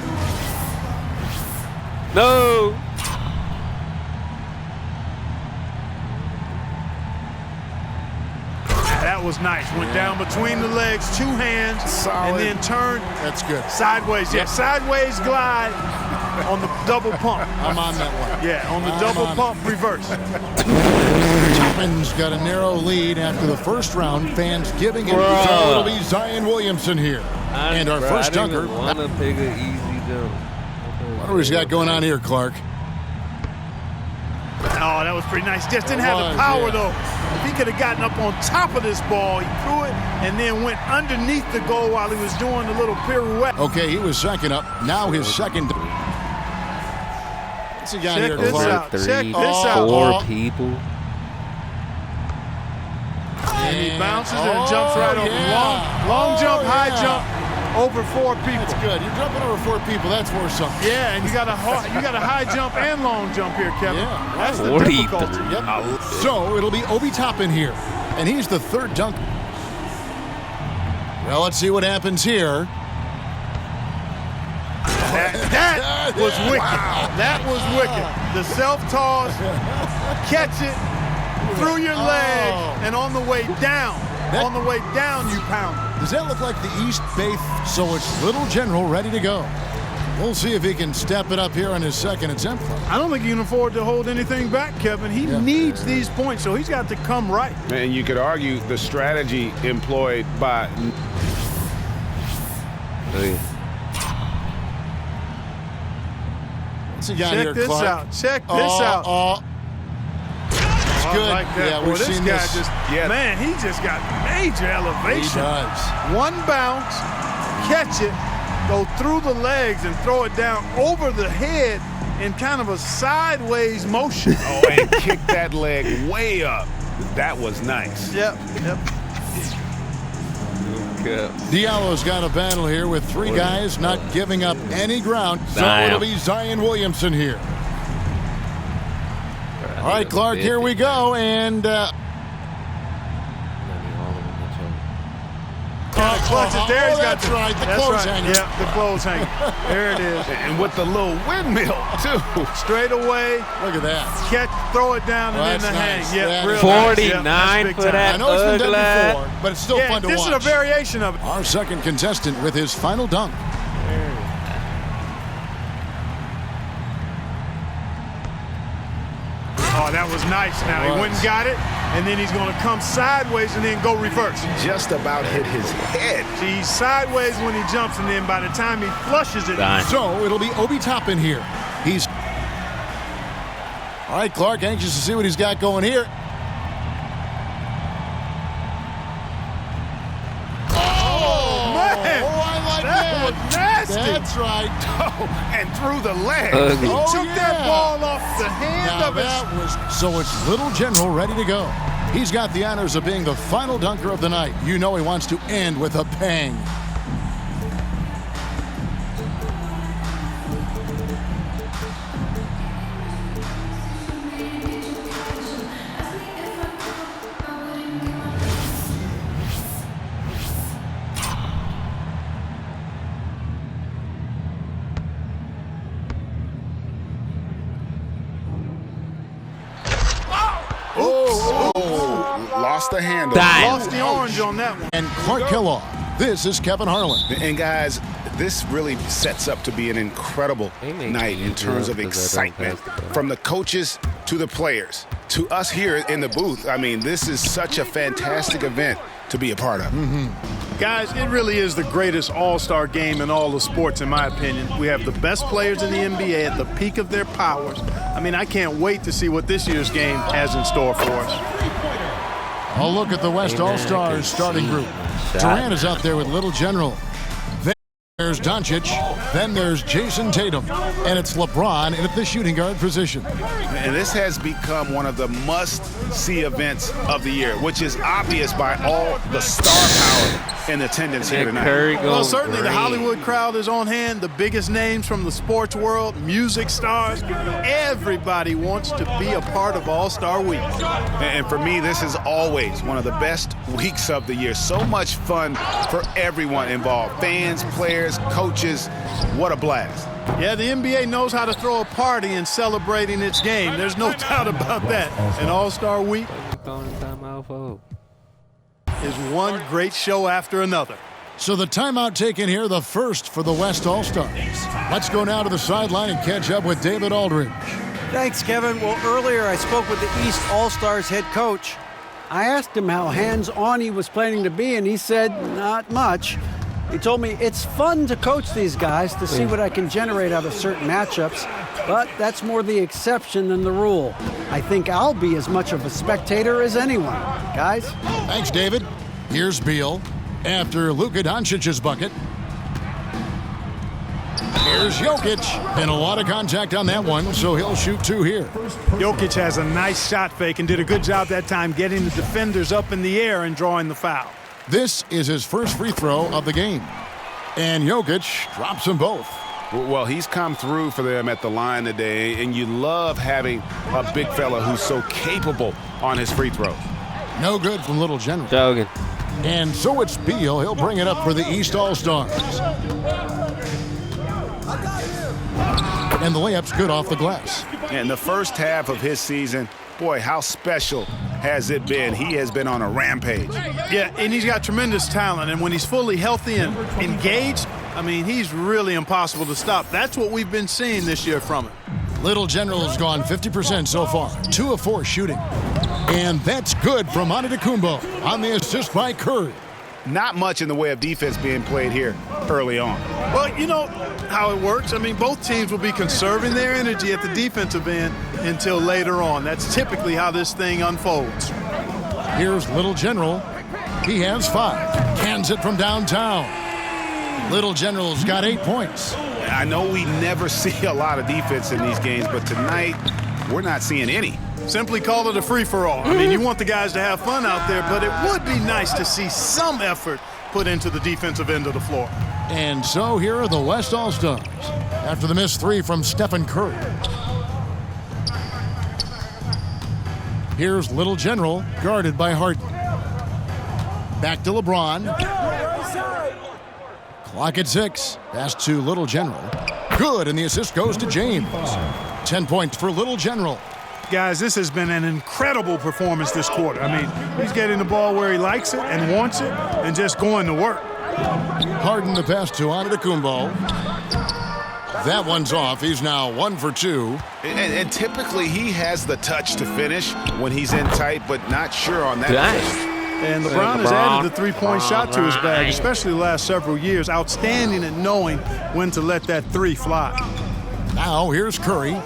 No. That was nice. Went down between the legs, 2 hands, and then turned. That's good. Sideways. Yeah, sideways glide on the double pump. I'm on that one. Yeah, on the double pump reverse. Chapman's got a narrow lead after the first round. Fans giving it. So it'll be Zion Williamson here. And our first dunker. I want to pick an easy jump. What do we got going on here, Clark? Oh, that was pretty nice. Just didn't have the power, though. If he could have gotten up on top of this ball, he threw it and then went underneath the goal while he was doing the little pirouette. Okay, he was second up. Now his second. What's he got here, Check this Clark? out. Check this out. 4 people. And he bounces and jumps right over. Long jump, high jump, over 4 people. That's good. You're jumping over 4 people. That's worth something. Yeah, and you got a high jump and long jump here, Kevin. Yeah. That's the 40. difficulty. Yep. So it'll be Obi Toppin here, and he's the third dunk. Well, let's see what happens here. That was wicked. That was wicked. The self-toss, catch it, through your leg, and on the way down, you pound it. Does that look like the East Bay? So it's Little General ready to go. We'll see if he can step it up here on his second attempt. I don't think he can afford to hold anything back, Kevin. He needs these points, so he's got to come right. And you could argue the strategy employed by... What's he got Check here, this Clark? out. Check this out. It's good. Like that. Yeah, we've this seen guy this. Man, he just got major elevation. He does. One bounce, catch it, go through the legs and throw it down over the head in kind of a sideways motion. and kick that leg way up. That was nice. Yep. Diallo's got a battle here with 3 guys not giving up any ground. So it'll be Zion Williamson here. All right, Clark, here we go. And Clutch it there. He's got that's right. The clothes hanger. Yeah, the clothes hanger. There it is. And with the little windmill, too. Straight away. Look at that. Catch, throw it down, and then the nice. hang. Yeah, Real 49 nice. for that. I know it's been done before, but it's still fun to watch. This is a variation of it. Our second contestant with his final dunk. Oh, that was nice now. He went and got it, and then he's going to come sideways and then go reverse. Just about hit his head. See, he's sideways when he jumps, and then by the time he flushes it. So it'll be Obi Toppin here. He's. All right, Clark, anxious to see what he's got going here. Oh, man. Oh, I like That was nasty. That's right. And through the leg. Ugly. Oh, Took that ball off the hand Now of his. that was. So it's Little General ready to go. He's got the honors of being the final dunker of the night. You know he wants to end with a bang. Lost the handle. Lost the orange on that one. And Clark Kellogg. This is Kevin Harlan. And guys, this really sets up to be an incredible night in terms of excitement. From the coaches to the players to us here in the booth. I mean, this is such a fantastic event to be a part of. Guys, it really is the greatest all-star game in all the sports, in my opinion. We have the best players in the NBA at the peak of their powers. I mean, I can't wait to see what this year's game has in store for us. I'll look at the West All-Stars starting group. Durant is out there with Little General. There's Doncic, then there's Jason Tatum, and it's LeBron in at the shooting guard position. And this has become one of the must-see events of the year, which is obvious by all the star power in attendance here tonight. Well, certainly the Hollywood crowd is on hand, the biggest names from the sports world, music stars. Everybody wants to be a part of All-Star Week. And for me, this is always one of the best weeks of the year. So much fun for everyone involved, fans, players, coaches. What a blast. Yeah, the NBA knows how to throw a party in celebrating its game. There's no doubt about that. An All-Star Week is one great show after another. So the timeout taken here, the first for the West All-Stars. Let's go now to the sideline and catch up with David Aldridge. Thanks, Kevin. Well, earlier I spoke with the East All-Stars head coach. I asked him how hands-on he was planning to be, and he said not much. He told me it's fun to coach these guys to see what I can generate out of certain matchups, but that's more the exception than the rule. I think I'll be as much of a spectator as anyone. Guys? Thanks, David. Here's Beal after Luka Doncic's bucket. Here's Jokic, and a lot of contact on that one, so he'll shoot two here. Jokic has a nice shot fake and did a good job that time getting the defenders up in the air and drawing the foul. This is his first free throw of the game. And Jokic drops them both. Well, he's come through for them at the line today, and you love having a big fella who's so capable on his free throws. No good from Little General. Jogging. And so it's Beal. He'll bring it up for the East All-Stars. And the layup's good off the glass. And the first half of his season, boy, how special has it been? He has been on a rampage. Yeah, and he's got tremendous talent, and when he's fully healthy and engaged, I mean, he's really impossible to stop. That's what we've been seeing this year from him. Little General's gone 50% so far, 2 of 4 shooting. And that's good from Antetokounmpo on the assist by Curry. Not much in the way of defense being played here early on. Well, you know how it works. I mean, both teams will be conserving their energy at the defensive end until later on. That's typically how this thing unfolds. Here's Little General. He has 5. Cans it from downtown. Little General's got 8 points. I know we never see a lot of defense in these games, but tonight we're not seeing any. Simply call it a free-for-all. I mean, you want the guys to have fun out there, but it would be nice to see some effort put into the defensive end of the floor. And so here are the West All-Stars after the missed 3 from Stephen Curry. Here's Little General, guarded by Harden. Back to LeBron. Clock at 6. Pass to Little General. Good, and the assist goes to James. 10 points for Little General. Guys, this has been an incredible performance this quarter. I mean, he's getting the ball where he likes it and wants it and just going to work. Harden the pass to Antetokounmpo. That one's off. He's now 1 for 2. And typically he has the touch to finish when he's in tight, but not sure on that. And LeBron has added the three-point shot to his bag, especially the last several years. Outstanding at knowing when to let that 3 fly. Now here's Curry.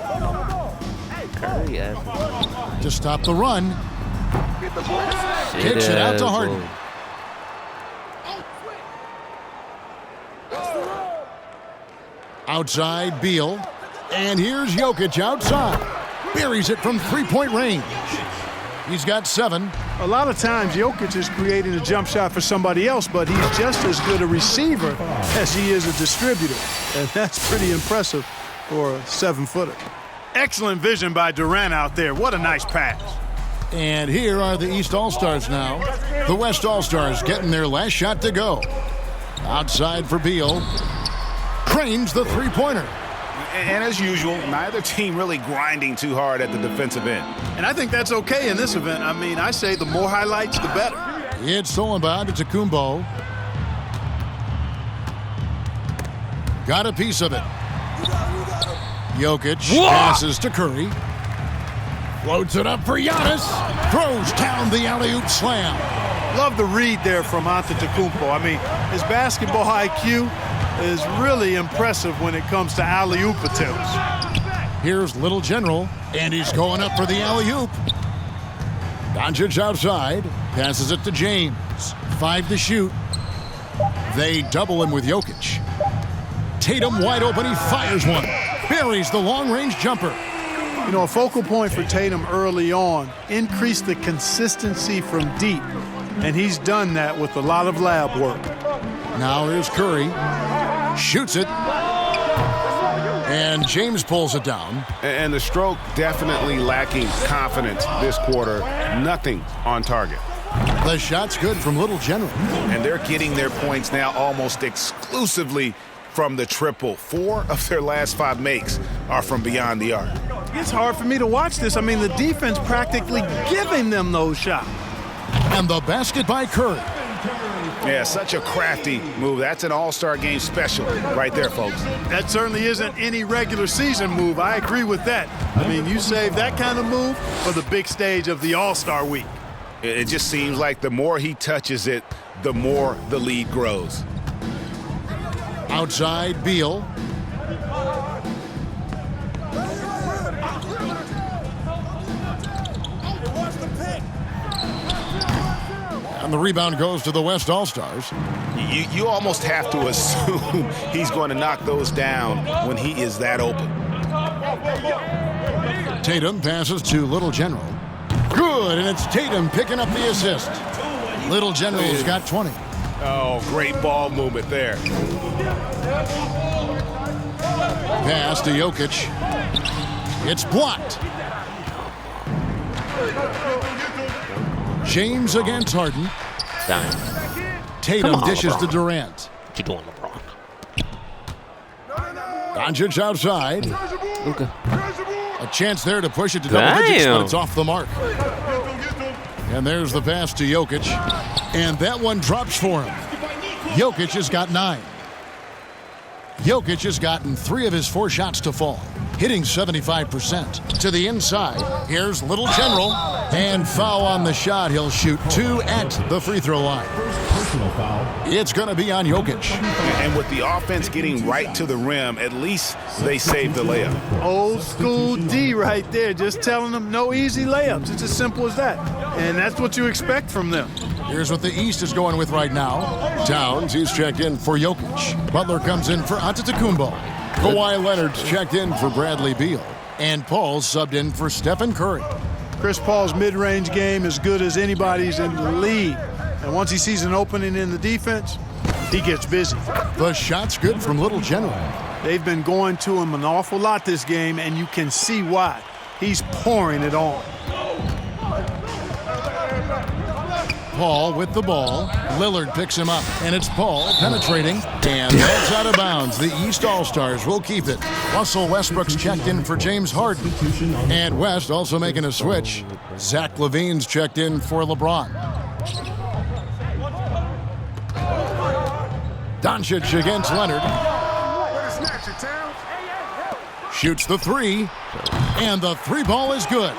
To stop the run. Kicks it out to Harden. Outside, Beal. And here's Jokic outside. Buries it from three-point range. He's got 7. A lot of times, Jokic is creating a jump shot for somebody else, but he's just as good a receiver as he is a distributor. And that's pretty impressive for a 7-footer. Excellent vision by Durant out there. What a nice pass. And here are the East All-Stars now. The West All-Stars getting their last shot to go. Outside for Beal. Cranes the three-pointer. And as usual, neither team really grinding too hard at the defensive end. And I think that's okay in this event. I mean, I say the more highlights, the better. It's stolen by Antetokounmpo. Got a piece of it. Jokic passes to Curry. Floats it up for Giannis. Throws down the alley-oop slam. Love the read there from Antetokounmpo. I mean, his basketball IQ is really impressive when it comes to alley-oop attempts. Here's Little General, and he's going up for the alley-oop. Doncic outside, passes it to James. 5 to shoot. They double him with Jokic. Tatum wide open. He fires one. Buries the long-range jumper. You know, a focal point for Tatum early on, increase the consistency from deep. And he's done that with a lot of lab work. Now here's Curry. Shoots it. And James pulls it down. And the stroke definitely lacking confidence this quarter. Nothing on target. The shot's good from Little General. And they're getting their points now almost exclusively from the triple. 4 of their last 5 makes are from beyond the arc. It's hard for me to watch this. I mean, the defense practically giving them those shots. And the basket by Curry. Yeah, such a crafty move. That's an all-star game special right there, folks. That certainly isn't any regular season move. I agree with that. I mean, you save that kind of move for the big stage of the All-Star week. It just seems like the more he touches it, the more the lead grows. Outside, Beal. And the rebound goes to the West All-Stars. You almost have to assume he's going to knock those down when he is that open. Tatum passes to Little General. Good, and it's Tatum picking up the assist. Little General's got 20. Oh, great ball movement there. Pass to Jokic. It's blocked. James against Harden. Tatum dishes to Durant. What you doing, LeBron? Doncic outside. Okay. A chance there to push it to double digits, but it's off the mark. And there's the pass to Jokic. And that one drops for him. Jokic has got 9. Jokic has gotten 3 of his 4 shots to fall, hitting 75%. To the inside, here's Little General. And foul on the shot. He'll shoot 2 at the free throw line. It's going to be on Jokic. And with the offense getting right to the rim, at least they saved the layup. Old school D right there, just telling them no easy layups. It's as simple as that. And that's what you expect from them. Here's what the East is going with right now. Towns, he's checked in for Jokic. Butler comes in for Antetokounmpo. Kawhi Leonard's checked in for Bradley Beal. And Paul's subbed in for Stephen Curry. Chris Paul's mid-range game is good as anybody's in the league. And once he sees an opening in the defense, he gets busy. The shot's good from Little General. They've been going to him an awful lot this game, and you can see why. He's pouring it on. Paul with the ball. Lillard picks him up, and it's Paul penetrating. And that's out of bounds. The East All-Stars will keep it. Russell Westbrook's checked in for James Harden. And West also making a switch. Zach LaVine's checked in for LeBron. Doncic against Leonard. Shoots the 3. And the 3 ball is good.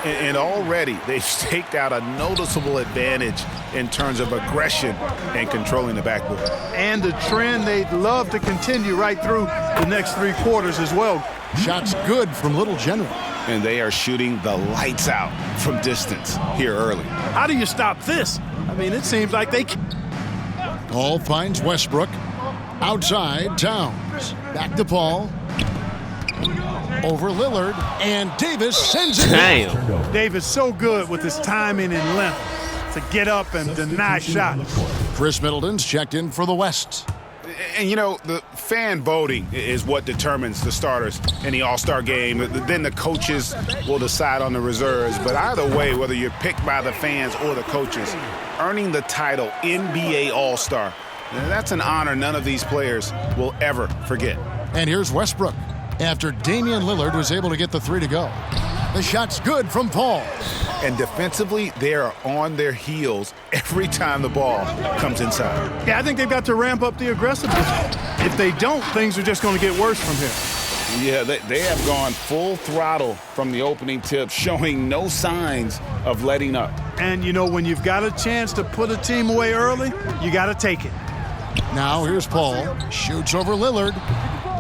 And already they've staked out a noticeable advantage in terms of aggression and controlling the backboard. And the trend they'd love to continue right through the next 3 quarters as well. Shots good from Little General. And they are shooting the lights out from distance here early. How do you stop this? I mean, it seems like they can. Paul finds Westbrook. Outside, Towns. Back to Paul. Over Lillard, and Davis sends it. Damn. Davis so good with his timing and length to get up and deny shots. Chris Middleton's checked in for the West. And, you know, the fan voting is what determines the starters in the All-Star game. Then the coaches will decide on the reserves. But either way, whether you're picked by the fans or the coaches, earning the title NBA All-Star, that's an honor none of these players will ever forget. And here's Westbrook. After Damian Lillard was able to get the 3 to go. The shot's good from Paul. And defensively, they are on their heels every time the ball comes inside. Yeah, I think they've got to ramp up the aggressiveness. If they don't, things are just going to get worse from here. Yeah, they have gone full throttle from the opening tip, showing no signs of letting up. And, you know, when you've got a chance to put a team away early, you got to take it. Now here's Paul. Shoots over Lillard.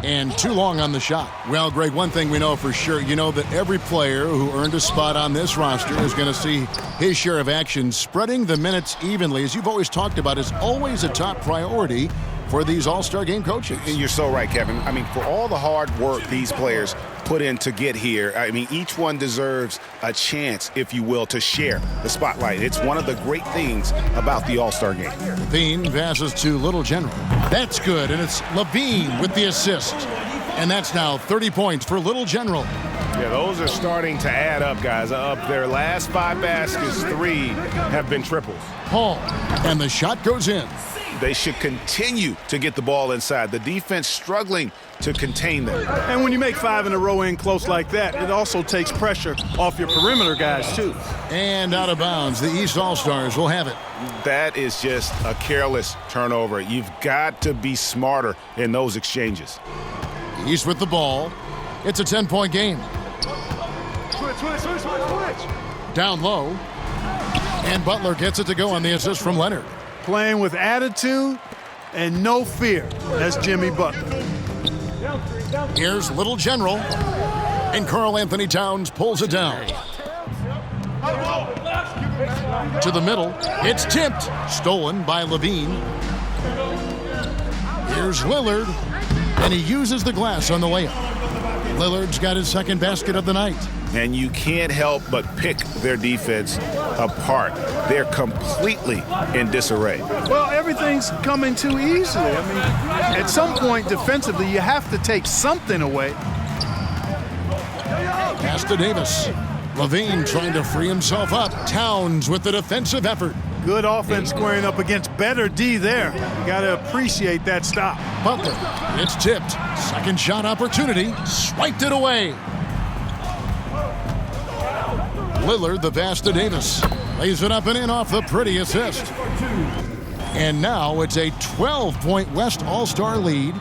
And too long on the shot. Well, Greg, one thing we know for sure, you know that every player who earned a spot on this roster is going to see his share of action. Spreading the minutes evenly, as you've always talked about, is always a top priority for these All-Star Game coaches. And you're so right, Kevin. I mean, for all the hard work these players put in to get here, I mean, each one deserves a chance, if you will, to share the spotlight. It's one of the great things about the All-Star Game. Levine passes to Little General. That's good, and it's Levine with the assist. And that's now 30 points for Little General. Yeah, those are starting to add up, guys. Up their last 5 baskets, 3 have been triples. Paul, and the shot goes in. They should continue to get the ball inside. The defense struggling to contain them. And when you make 5 in a row in close like that, it also takes pressure off your perimeter guys, too. And out of bounds, the East All-Stars will have it. That is just a careless turnover. You've got to be smarter in those exchanges. East with the ball. It's a 10-point game. Switch. Down low. And Butler gets it to go on the assist from Leonard. Playing with attitude and no fear. That's Jimmy Butler. Here's Little General. And Karl Anthony Towns pulls it down. To the middle. It's tipped. Stolen by Levine. Here's Lillard. And he uses the glass on the layup. Lillard's got his second basket of the night. And you can't help but pick their defense apart. They're completely in disarray. Well, everything's coming too easily. I mean, at some point defensively, you have to take something away. Pass to Davis. Levine trying to free himself up. Towns with the defensive effort. Good offense squaring up against better D there. You got to appreciate that stop. Butler, it's tipped. Second shot opportunity. Swiped it away. Lillard, the pass to Davis. Lays it up and in off the pretty assist. And now it's a 12-point West All-Star lead.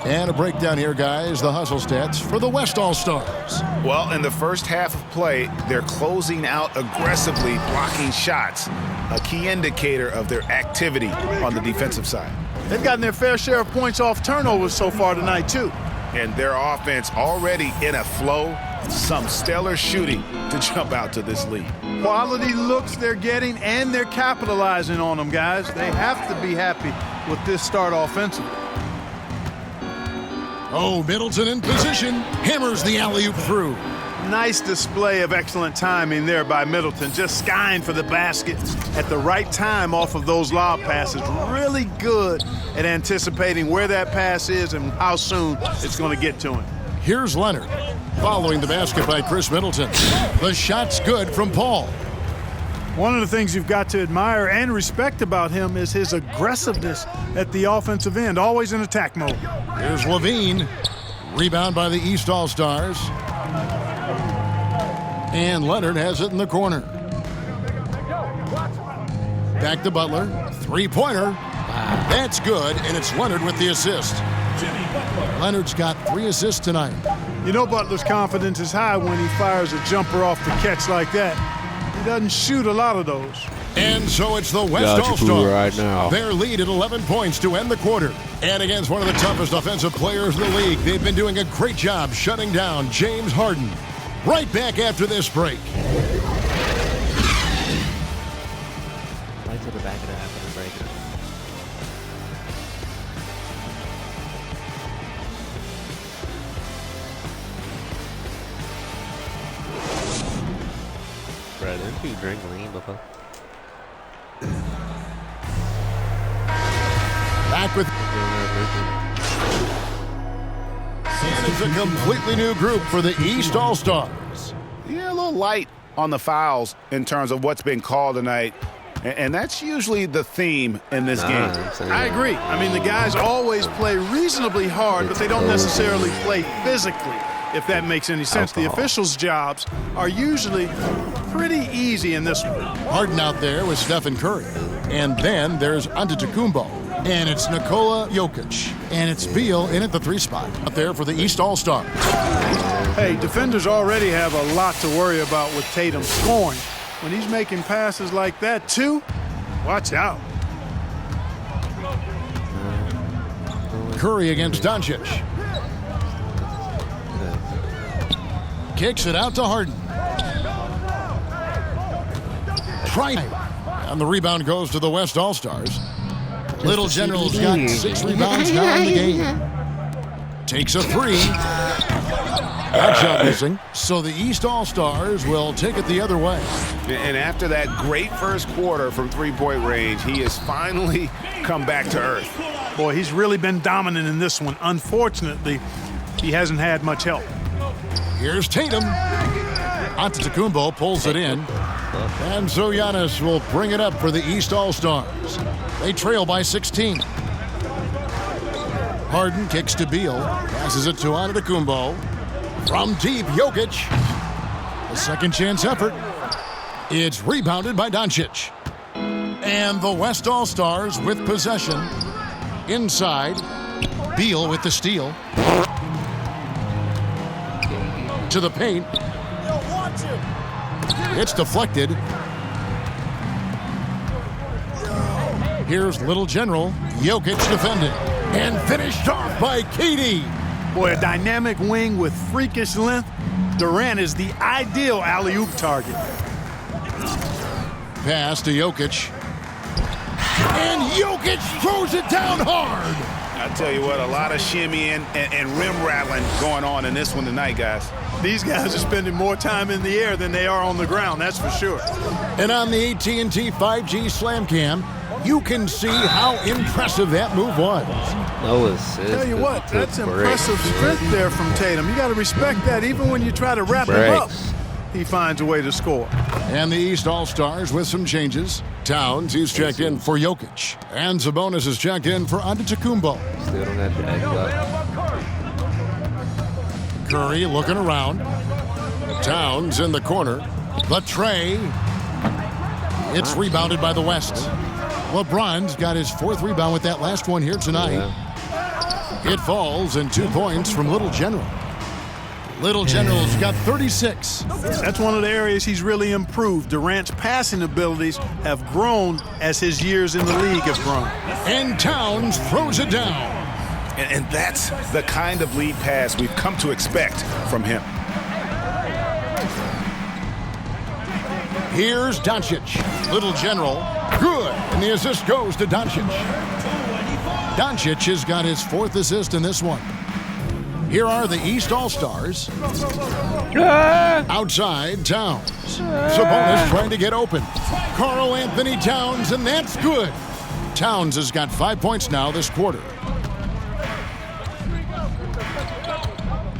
And a breakdown here, guys, the hustle stats for the West All-Stars. Well, in the first half of play, they're closing out aggressively, blocking shots, a key indicator of their activity on the defensive side. They've gotten their fair share of points off turnovers so far tonight, too. And their offense already in a flow, some stellar shooting to jump out to this lead. Quality looks they're getting, and they're capitalizing on them, guys. They have to be happy with this start offensively. Oh, Middleton in position. Hammers the alley-oop through. Nice display of excellent timing there by Middleton. Just skying for the basket at the right time off of those lob passes. Really good at anticipating where that pass is and how soon it's going to get to him. Here's Leonard. Following the basket by Chris Middleton. The shot's good from Paul. One of the things you've got to admire and respect about him is his aggressiveness at the offensive end, always in attack mode. Here's Levine. Rebound by the East All-Stars. And Leonard has it in the corner. Back to Butler. Three-pointer. That's good, and it's Leonard with the assist. Leonard's got 3 assists tonight. You know Butler's confidence is high when he fires a jumper off the catch like that. He doesn't shoot a lot of those. And so it's the West All-Stars. Right now. Their lead at 11 points to end the quarter. And against one of the toughest offensive players in the league, they've been doing a great job shutting down James Harden. Right back after this break. Right to the back of the half of the break. Bro, didn't you drink lean before? Back with... And it's a completely new group for the East All-Stars. Yeah, a little light on the fouls in terms of what's been called tonight. And that's usually the theme in this game. I agree. I mean, the guys always play reasonably hard, but they don't necessarily play physically, if that makes any sense. The officials' jobs are usually pretty easy in this one. Harden out there with Stephen Curry. And then there's Antetokounmpo. And it's Nikola Jokic. And it's Beal in at the 3 spot. Out there for the East All-Stars. Hey, defenders already have a lot to worry about with Tatum scoring. When he's making passes like that, too, watch out. Curry against Doncic. Kicks it out to Harden. And the rebound goes to the West All-Stars. Little General's got 6 rebounds now in the game. Takes a 3. That shot missing. So the East All-Stars will take it the other way. And after that great first quarter from three-point range, he has finally come back to earth. Boy, he's really been dominant in this one. Unfortunately, he hasn't had much help. Here's Tatum. Antetokounmpo pulls it in. And so Giannis will bring it up for the East All-Stars. They trail by 16. Harden kicks to Beal. Passes it to Antetokounmpo. From deep, Jokic. A second chance effort. It's rebounded by Doncic. And the West All-Stars with possession. Inside, Beal with the steal. To the paint. It's deflected. Here's Little General. Jokic defending. And finished off by KD. Boy, a dynamic wing with freakish length. Durant is the ideal alley-oop target. Pass to Jokic. And Jokic throws it down hard. I tell you what, a lot of shimmying and rim rattling going on in this one tonight, guys. These guys are spending more time in the air than they are on the ground, that's for sure. And on the AT&T 5G Slam Cam, you can see how impressive that move was. No assist. Tell you what, that's impressive strength there from Tatum. You got to respect that. Even when you try to wrap him up, he finds a way to score. And the East All-Stars with some changes. Towns, he's checked in for Jokic. And Sabonis is checked in for Antetokounmpo. Still don't have to act up. Curry looking around. Towns in the corner. The tray. It's rebounded by the West. LeBron's got his 4th rebound with that last one here tonight. Yeah. It falls, and 2 points from Little General. Little General's got 36. That's one of the areas he's really improved. Durant's passing abilities have grown as his years in the league have grown. And Towns throws it down. And that's the kind of lead pass we've come to expect from him. Here's Doncic. Little General. Good. And the assist goes to Doncic. Doncic has got his 4th assist in this one. Here are the East All-Stars. Outside, Towns. Sabonis trying to get open. Karl Anthony Towns, and that's good. Towns has got 5 points now this quarter.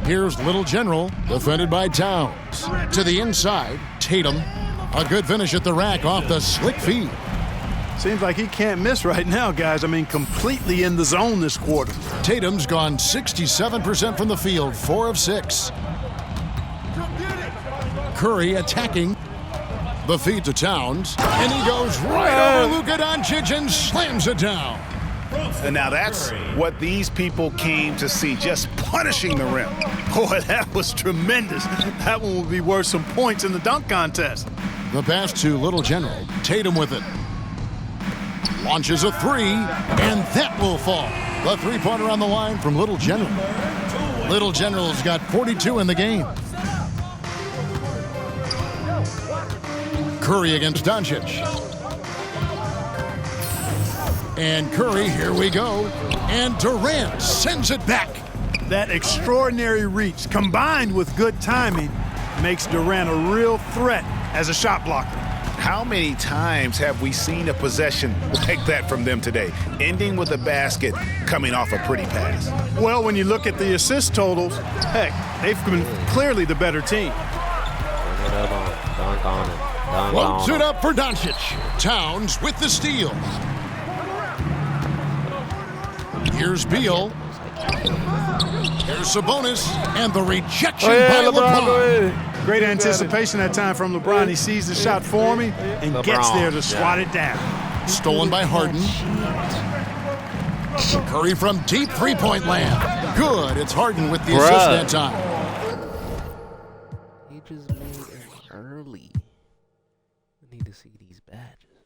Here's Little General, defended by Towns. To the inside, Tatum. A good finish at the rack off the slick feed. Seems like he can't miss right now, guys. I mean, completely in the zone this quarter. Tatum's gone 67% from the field, 4 of 6. Curry attacking. The feed to Towns. And he goes right over Luka Doncic and slams it down. And now that's what these people came to see, just punishing the rim. Boy, that was tremendous. That one will be worth some points in the dunk contest. The pass to Little General. Tatum with it. Launches a 3, and that will fall. The 3-pointer on the line from Little General. Little General's got 42 in the game. Curry against Doncic. And Curry, here we go. And Durant sends it back. That extraordinary reach, combined with good timing, makes Durant a real threat as a shot blocker. How many times have we seen a possession like that from them today, ending with a basket coming off a pretty pass? Well, when you look at the assist totals, heck, they've been clearly the better team. Floats it up for Doncic. Towns with the steal. Here's Beal. Here's Sabonis. And the rejection by LeBron. Great anticipation that time from LeBron. He sees the shot forming and gets there to swat it down. Stolen by Harden. Curry from deep 3-point land. Good. It's Harden with the assist that time. He just made it early. I need to see these badges.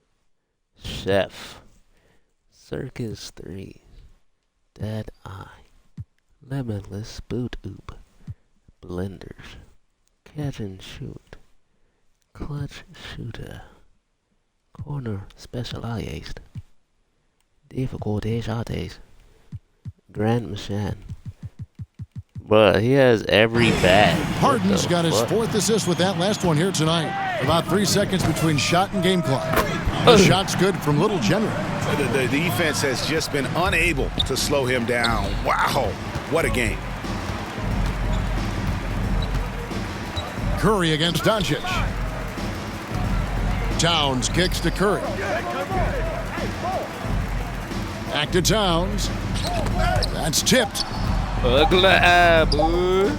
Chef. Circus 3. Dead Eye. Limitless Boot Oop. Blenders. Catch and Shoot. Clutch Shooter. Corner Specialized. Difficulty shorties. Grand Machine. Bruh, he has every bat. Harden's got his 4th assist with that last one here tonight. About 3 seconds between shot and game clock. The shot's good from Little General. The defense has just been unable to slow him down. Wow, what a game. Curry against Doncic. Towns kicks to Curry. Back to Towns. That's tipped. Ugly boy.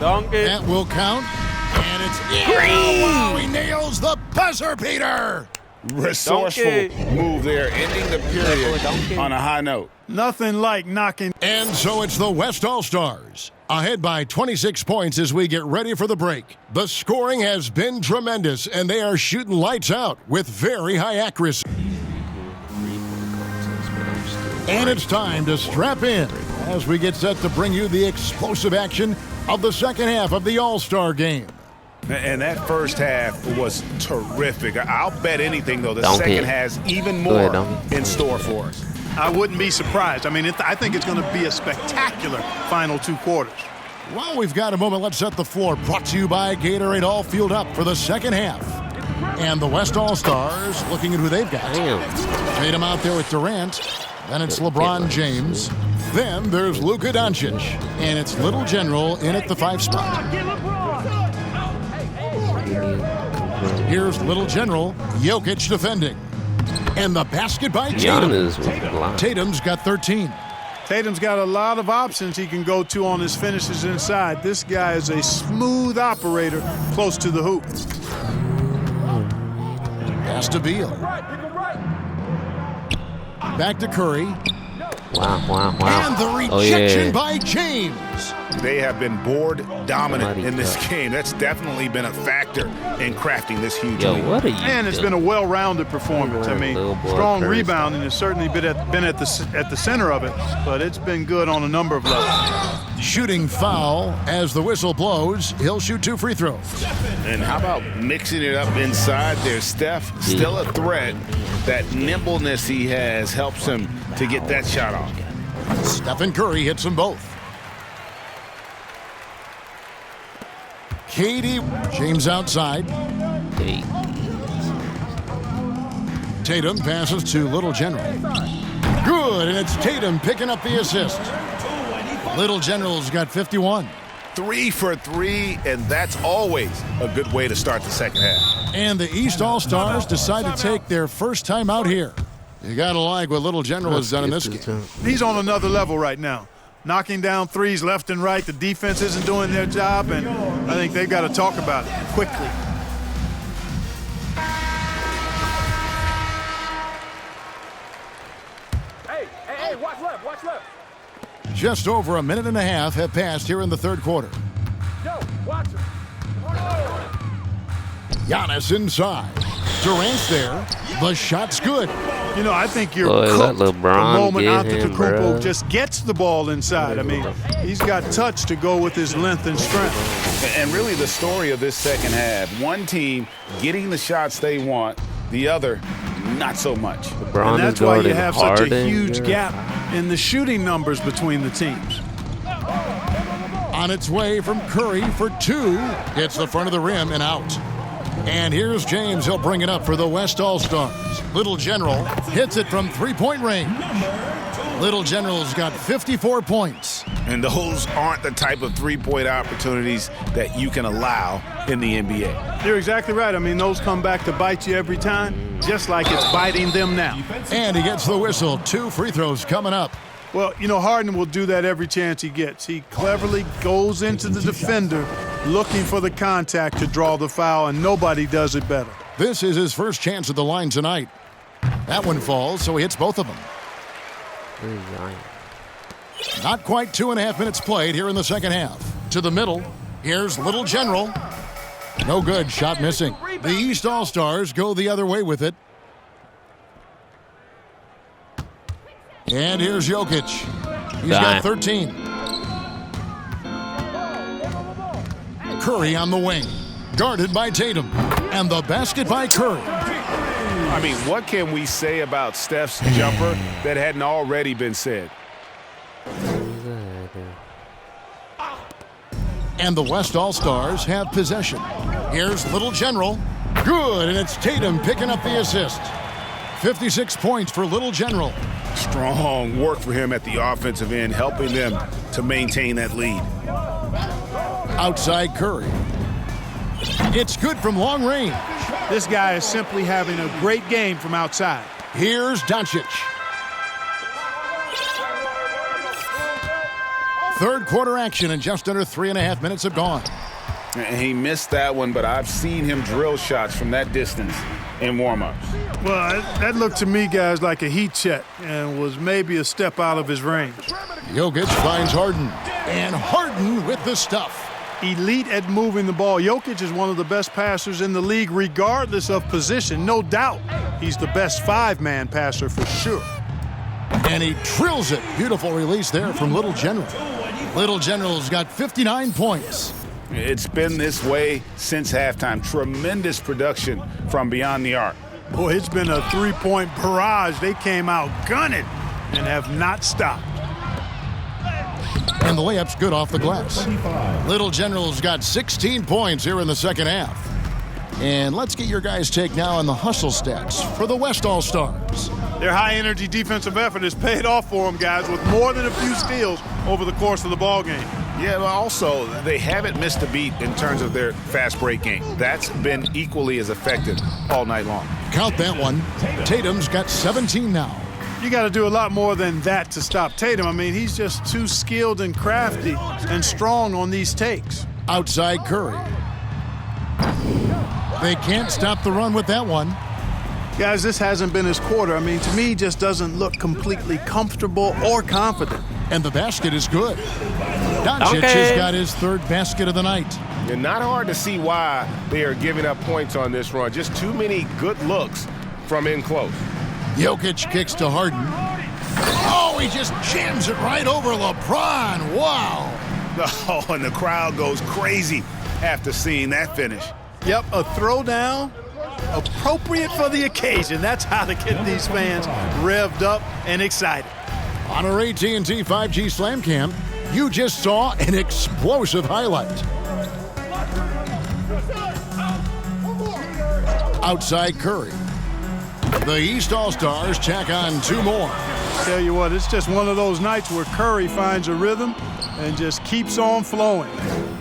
Donkey. That will count. And it's in. Wow, he nails the buzzer beater. Resourceful move there, ending the period on a high note. Nothing like knocking. And so it's the West All-Stars. Ahead by 26 points as we get ready for the break. The scoring has been tremendous, and they are shooting lights out with very high accuracy. And it's time to strap in as we get set to bring you the explosive action of the second half of the All-Star game. And that first half was terrific. I'll bet anything, though, the Donkey. second has even Go ahead, more Donkey. in store for us. I wouldn't be surprised. I mean, I think it's going to be a spectacular final 2 quarters. While we've got a moment, let's set the floor. Brought to you by Gatorade, all fueled up for the second half. And the West All-Stars looking at who they've got. Damn. Tatum out there with Durant. Then it's LeBron James. Then there's Luka Doncic. And it's Little General in at the 5 spot. Here's Little General, Jokic defending. And the basket by Tatum. Giannis was blind. Tatum's got 13. Tatum's got a lot of options he can go to on his finishes inside. This guy is a smooth operator close to the hoop. Pass to Beal. Back to Curry. Wow. And the rejection by James. They have been board dominant in this game. That's definitely been a factor in crafting this huge lead. What are you And it's been a well-rounded performance. I mean, strong rebounding has certainly been at the center of it, but it's been good on a number of levels. Shooting foul as the whistle blows. He'll shoot 2 free throws. And how about mixing it up inside there? Steph, still a threat. That nimbleness he has helps him to get that shot off. Stephen Curry hits them both. KD, James outside. Tatum passes to Little General. Good, and it's Tatum picking up the assist. Little General's got 51. 3 for 3, and that's always a good way to start the second half. And the East All-Stars decide to take their first time out here. You gotta like what Little General has done in this game. He's on another level right now. Knocking down threes left and right. The defense isn't doing their job, and I think they've got to talk about it quickly. Hey, watch left. Just over a minute and a half have passed here in the third quarter. Yo, watch him. Giannis inside. Durant's there. The shot's good. You know, I think you're Boy, cooked let the LeBron moment get him, Antetokounmpo bruh. just gets the ball inside. I mean, he's got touch to go with his length and strength. And really the story of this second half, one team getting the shots they want, the other not so much. LeBron And that's is why you guarding have such a Harden, huge yeah. gap in the shooting numbers between the teams. On its way from Curry for 2. Hits the front of the rim and out. And here's James. He'll bring it up for the West All-Stars. Little General hits it from 3-point range. Little General's got 54 points. And those aren't the type of three-point opportunities that you can allow in the NBA. You're exactly right. I mean, those come back to bite you every time, just like it's biting them now. And he gets the whistle. 2 free throws coming up. Well, you know, Harden will do that every chance he gets. He cleverly goes into the defender looking for the contact to draw the foul, and nobody does it better. This is his first chance at the line tonight. That one falls, so he hits both of them. Not quite 2.5 minutes played here in the second half. To the middle, here's Little General. No good, shot missing. The East All-Stars go the other way with it. And here's Jokic. He's got 13. Curry on the wing. Guarded by Tatum. And the basket by Curry. I mean, what can we say about Steph's jumper that hadn't already been said? And the West All-Stars have possession. Here's Little General. Good, and it's Tatum picking up the assist. 56 points for Little General. Strong work for him at the offensive end, helping them to maintain that lead. Outside Curry. It's good from long range. This guy is simply having a great game from outside. Here's Doncic. Third quarter action, and just under 3.5 minutes have gone. And he missed that one, but I've seen him drill shots from that distance in warm-ups. Well, that looked to me, guys, like a heat check and was maybe a step out of his range. Jokic finds Harden, and Harden with the stuff. Elite at moving the ball. Jokic is one of the best passers in the league, regardless of position. No doubt he's the best five-man passer for sure. And he drills it. Beautiful release there from Little General. Little General's got 59 points. It's been this way since halftime. Tremendous production from beyond the arc. Boy, it's been a three-point barrage. They came out gunning and have not stopped. And the layup's good off the glass. Little General's got 16 points here in the second half. And let's get your guys' take now on the hustle stats for the West All-Stars. Their high-energy defensive effort has paid off for them, guys, with more than a few steals over the course of the ballgame. Yeah, but also, they haven't missed a beat in terms of their fast break game. That's been equally as effective all night long. Count that one. Tatum's got 17 now. You got to do a lot more than that to stop Tatum. I mean, he's just too skilled and crafty and strong on these takes. Outside Curry. They can't stop the run with that one. Guys, this hasn't been his quarter. I mean, to me, he just doesn't look completely comfortable or confident. And the basket is good. Doncic has got his third basket of the night. And not hard to see why they are giving up points on this run. Just too many good looks from in close. Jokic kicks to Harden. Oh, he just jams it right over LeBron. Wow. Oh, and the crowd goes crazy after seeing that finish. Yep, a throwdown appropriate for the occasion. That's how to get these fans revved up and excited. On our AT&T 5G Slam Cam, you just saw an explosive highlight. Outside Curry. The East All-Stars tack on two more. Tell you what, it's just one of those nights where Curry finds a rhythm and just keeps on flowing.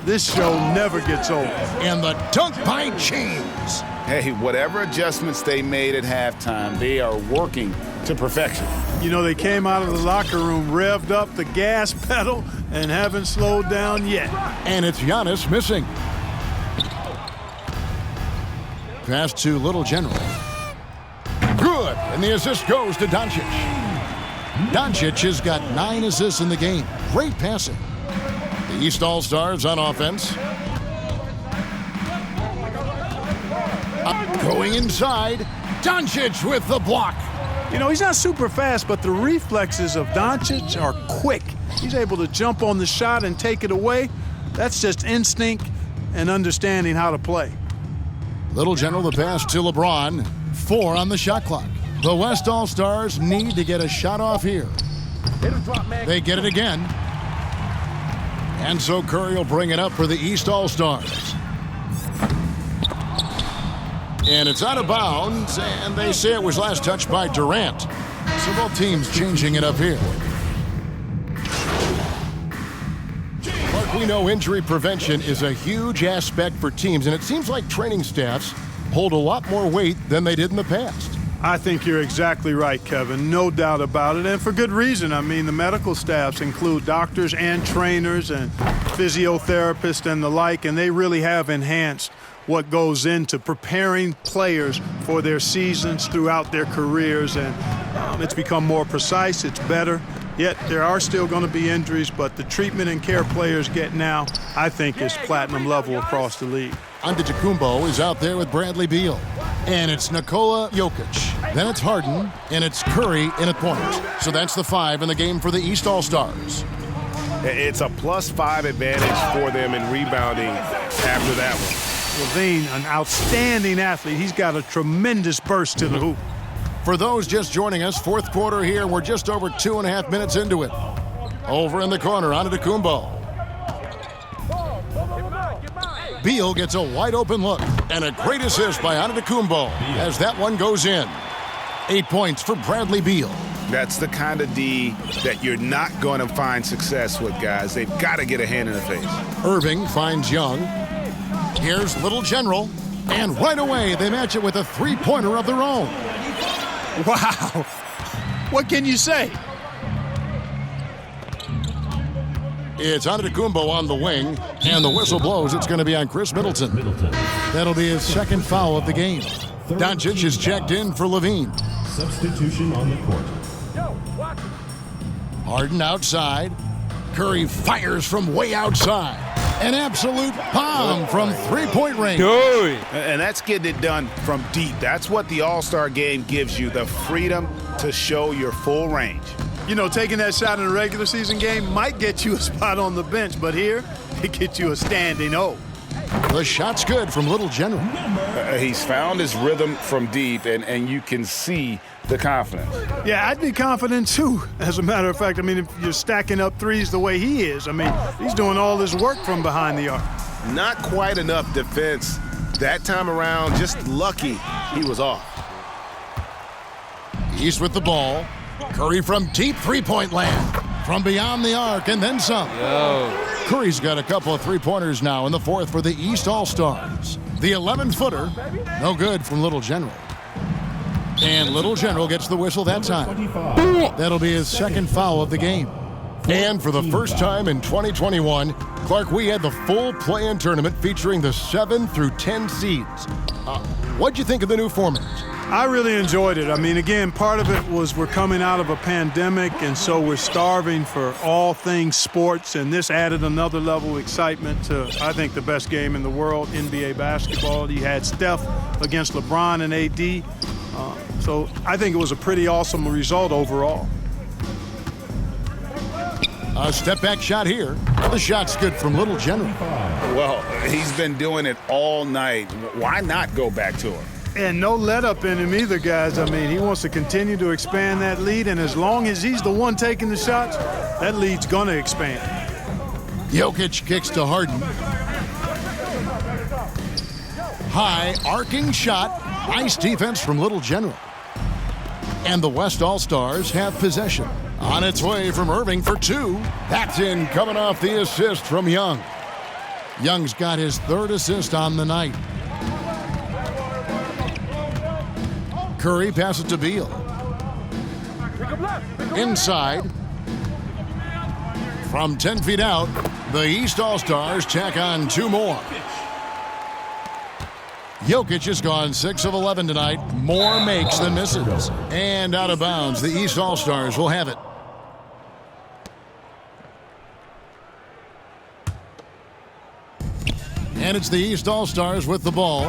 This show never gets old. And the dunk by James. Hey, whatever adjustments they made at halftime, they are working to perfection. You know, they came out of the locker room, revved up the gas pedal, and haven't slowed down yet. And it's Giannis missing. Pass to Little General. Good, and the assist goes to Doncic. Doncic has got 9 assists in the game. Great passing. The East All-Stars on offense. Going inside, Doncic with the block. You know, he's not super fast, but the reflexes of Doncic are quick. He's able to jump on the shot and take it away. That's just instinct and understanding how to play. Little General the pass to LeBron. 4 on the shot clock. The West All-Stars need to get a shot off here. They get it again. And so Curry will bring it up for the East All-Stars. And it's out of bounds, and they say it was last touched by Durant. So both teams changing it up here. Mark, we know injury prevention is a huge aspect for teams, and it seems like training staffs hold a lot more weight than they did in the past. I think you're exactly right, Kevin. No doubt about it, and for good reason. I mean, the medical staffs include doctors and trainers and physiotherapists and the like, and they really have enhanced what goes into preparing players for their seasons throughout their careers, and it's become more precise, it's better. Yet there are still going to be injuries, but the treatment and care players get now, I think, is platinum level across the league. Antetokounmpo is out there with Bradley Beal. And it's Nikola Jokic. Then it's Harden, and it's Curry in at point. So that's the 5 in the game for the East All-Stars. It's a +5 advantage for them in rebounding after that one. Levine, an outstanding athlete. He's got a tremendous burst to the hoop. For those just joining us, fourth quarter here. We're just over 2.5 minutes into it. Over in the corner, Antetokounmpo. Beal gets a wide-open look, and a great assist by Antetokounmpo as that one goes in. 8 points for Bradley Beal. That's the kind of D that you're not going to find success with, guys. They've got to get a hand in the face. Irving finds Young. Here's Little General. And right away, they match it with a three-pointer of their own. Wow. What can you say? It's Antetokounmpo on the wing, and the whistle blows. It's going to be on Chris Middleton. That'll be his second foul of the game. Doncic is checked in for Levine. Substitution on the court. Harden outside. Curry fires from way outside. An absolute bomb from three-point range. And that's getting it done from deep. That's what the All-Star game gives you, the freedom to show your full range. You know, taking that shot in a regular season game might get you a spot on the bench, but here, it gets you a standing O. The shot's good from Little General. He's found his rhythm from deep, and you can see the confidence. Yeah, I'd be confident too. As a matter of fact, I mean, if you're stacking up threes the way he is, I mean, he's doing all this work from behind the arc. Not quite enough defense that time around. Just lucky he was off. East with the ball. Curry from deep three-point land. From beyond the arc and then some. Curry's got a couple of three-pointers now in the fourth for the East All-Stars. The 11-footer, no good from Little General. And Little General gets the whistle that time. That'll be his second foul of the game. And for the first time in 2021, Clark, we had the full play-in tournament featuring the 7 through 10 seeds. What'd you think of the new format? I really enjoyed it. I mean, again, part of it was we're coming out of a pandemic, and so we're starving for all things sports, and this added another level of excitement to, I think, the best game in the world, NBA basketball. You had Steph against LeBron and AD, so I think it was a pretty awesome result overall. A step-back shot here. The shot's good from Little General. Well, he's been doing it all night. Why not go back to him? And no let-up in him either, guys. I mean, he wants to continue to expand that lead, and as long as he's the one taking the shots, that lead's going to expand. Jokic kicks to Harden. High, arcing shot. Nice defense from Little General. And the West All-Stars have possession. On its way from Irving for two. That's in, coming off the assist from Young. Young's got his third assist on the night. Curry passes to Beal. Inside. From 10 feet out, the East All-Stars tack on two more. Jokic has gone 6 of 11 tonight. More makes than misses. And out of bounds, the East All-Stars will have it. And it's the East All-Stars with the ball.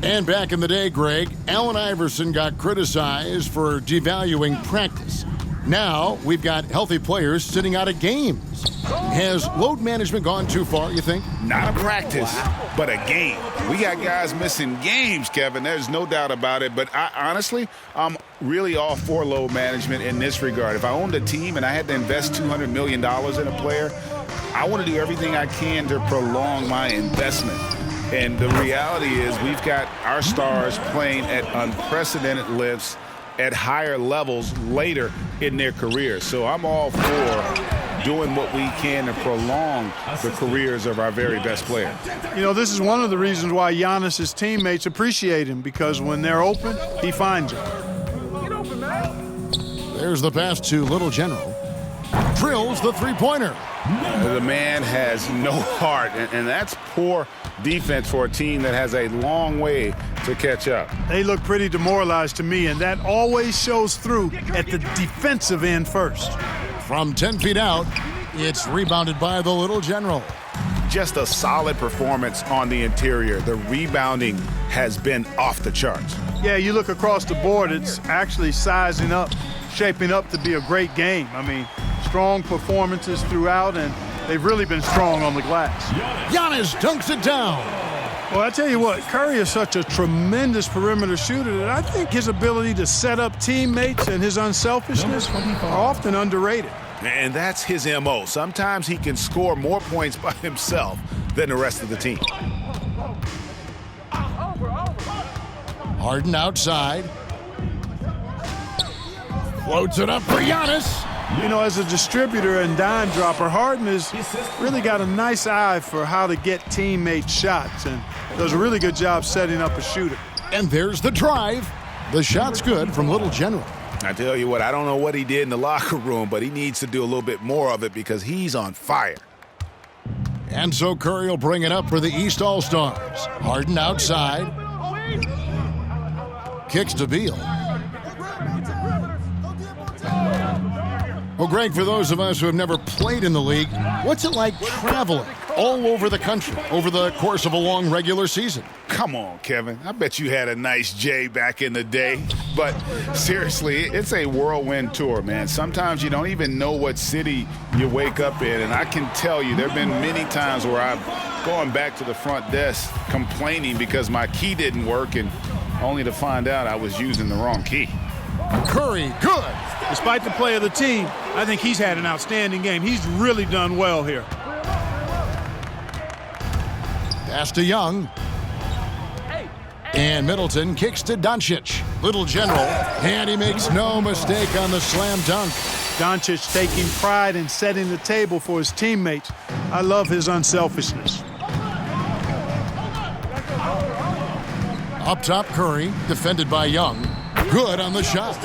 And back in the day, Greg, Allen Iverson got criticized for devaluing practice. Now we've got healthy players sitting out of games. Has load management gone too far, you think? Not a practice, but a game. We got guys missing games, Kevin. There's no doubt about it. But honestly, I'm really all for load management in this regard. If I owned a team and I had to invest $200 million in a player, I want to do everything I can to prolong my investment. And the reality is we've got our stars playing at unprecedented lifts at higher levels later in their careers. So I'm all for doing what we can to prolong the careers of our very best players. You know, this is one of the reasons why Giannis's teammates appreciate him, because when they're open, he finds them. There's the pass to Little General. Drills the three-pointer. The man has no heart, and that's poor defense for a team that has a long way to catch up. They look pretty demoralized to me, and that always shows through at the defensive end first. From 10 feet out, it's rebounded by the Little General. Just a solid performance on the interior. The rebounding has been off the charts. Yeah, you look across the board, it's actually sizing up, shaping up to be a great game. I mean, strong performances throughout, and They've really been strong on the glass. Giannis dunks it down. Well, I tell you what, Curry is such a tremendous perimeter shooter that I think his ability to set up teammates and his unselfishness are often underrated. And that's his MO. Sometimes he can score more points by himself than the rest of the team. Harden outside. Floats it up for Giannis. You know, as a distributor and dime dropper, Harden has really got a nice eye for how to get teammates shots and does a really good job setting up a shooter. And there's the drive. The shot's good from Little General. I tell you what, I don't know what he did in the locker room, but he needs to do a little bit more of it because he's on fire. And so Curry will bring it up for the East All-Stars. Harden outside. Kicks to Beal. Well, Greg, for those of us who have never played in the league, what's it like traveling all over the country over the course of a long regular season? Come on, Kevin. I bet you had a nice J back in the day. But seriously, it's a whirlwind tour, man. Sometimes you don't even know what city you wake up in. And I can tell you there have been many times where I'm going back to the front desk complaining because my key didn't work and only to find out I was using the wrong key. Curry, good. Despite the play of the team, I think he's had an outstanding game. He's really done well here. Pass to Young. And Middleton kicks to Doncic. Little General, and he makes no mistake on the slam dunk. Doncic taking pride in setting the table for his teammates. I love his unselfishness. Up top, Curry, defended by Young. Good on the shot.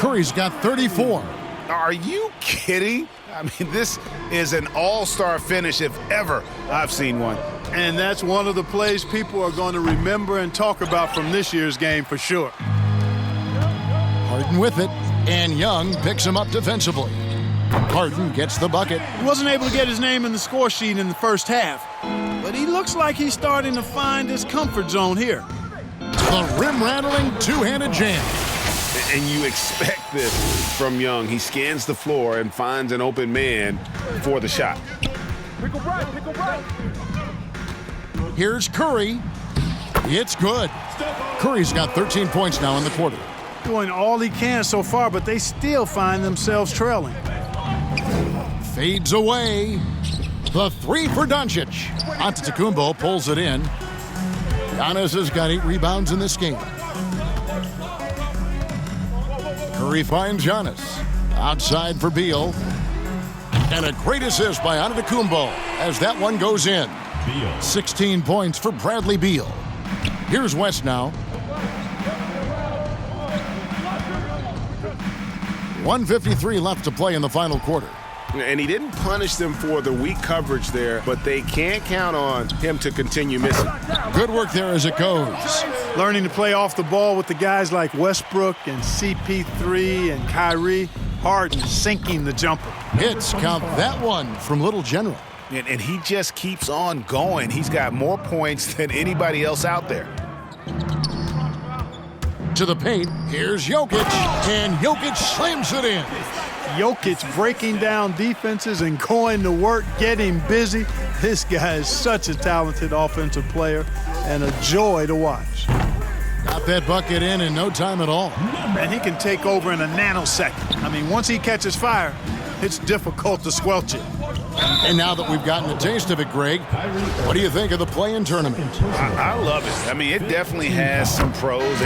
Curry's got 34. Are you kidding? I mean, this is an all-star finish if ever I've seen one. And that's one of the plays people are going to remember and talk about from this year's game for sure. Harden with it, and Young picks him up defensively. Harden gets the bucket. He wasn't able to get his name in the score sheet in the first half, but he looks like he's starting to find his comfort zone here. The rim-rattling two-handed jam. And you expect this from Young. He scans the floor and finds an open man for the shot. Pickle right. Here's Curry. It's good. Curry's got 13 points now in the quarter. Doing all he can so far, but they still find themselves trailing. Fades away. The three for Doncic. Antetokounmpo pulls it in. Giannis has got 8 rebounds in this game. Curry finds Giannis. Outside for Beal. And a great assist by Antetokounmpo as that one goes in. 16 points for Bradley Beal. Here's West now. 1:53 left to play in the final quarter. And he didn't punish them for the weak coverage there, but they can't count on him to continue missing. Good work there as it goes. Learning to play off the ball with the guys like Westbrook and CP3 and Kyrie. Harden sinking the jumper. Hits, count that one from Little General. And he just keeps on going. He's got more points than anybody else out there. To the paint, here's Jokic, and Jokic slams it in. Jokic breaking down defenses and going to work, getting busy. This guy is such a talented offensive player and a joy to watch. Got that bucket in no time at all. And he can take over in a nanosecond. I mean, once he catches fire, it's difficult to squelch it. And now that we've gotten a taste of it, Greg, what do you think of the play-in tournament? I love it. I mean, it definitely has some pros.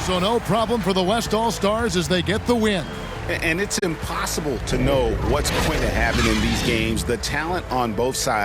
So no problem for the West All-Stars as they get the win. And it's impossible to know what's going to happen in these games. The talent on both sides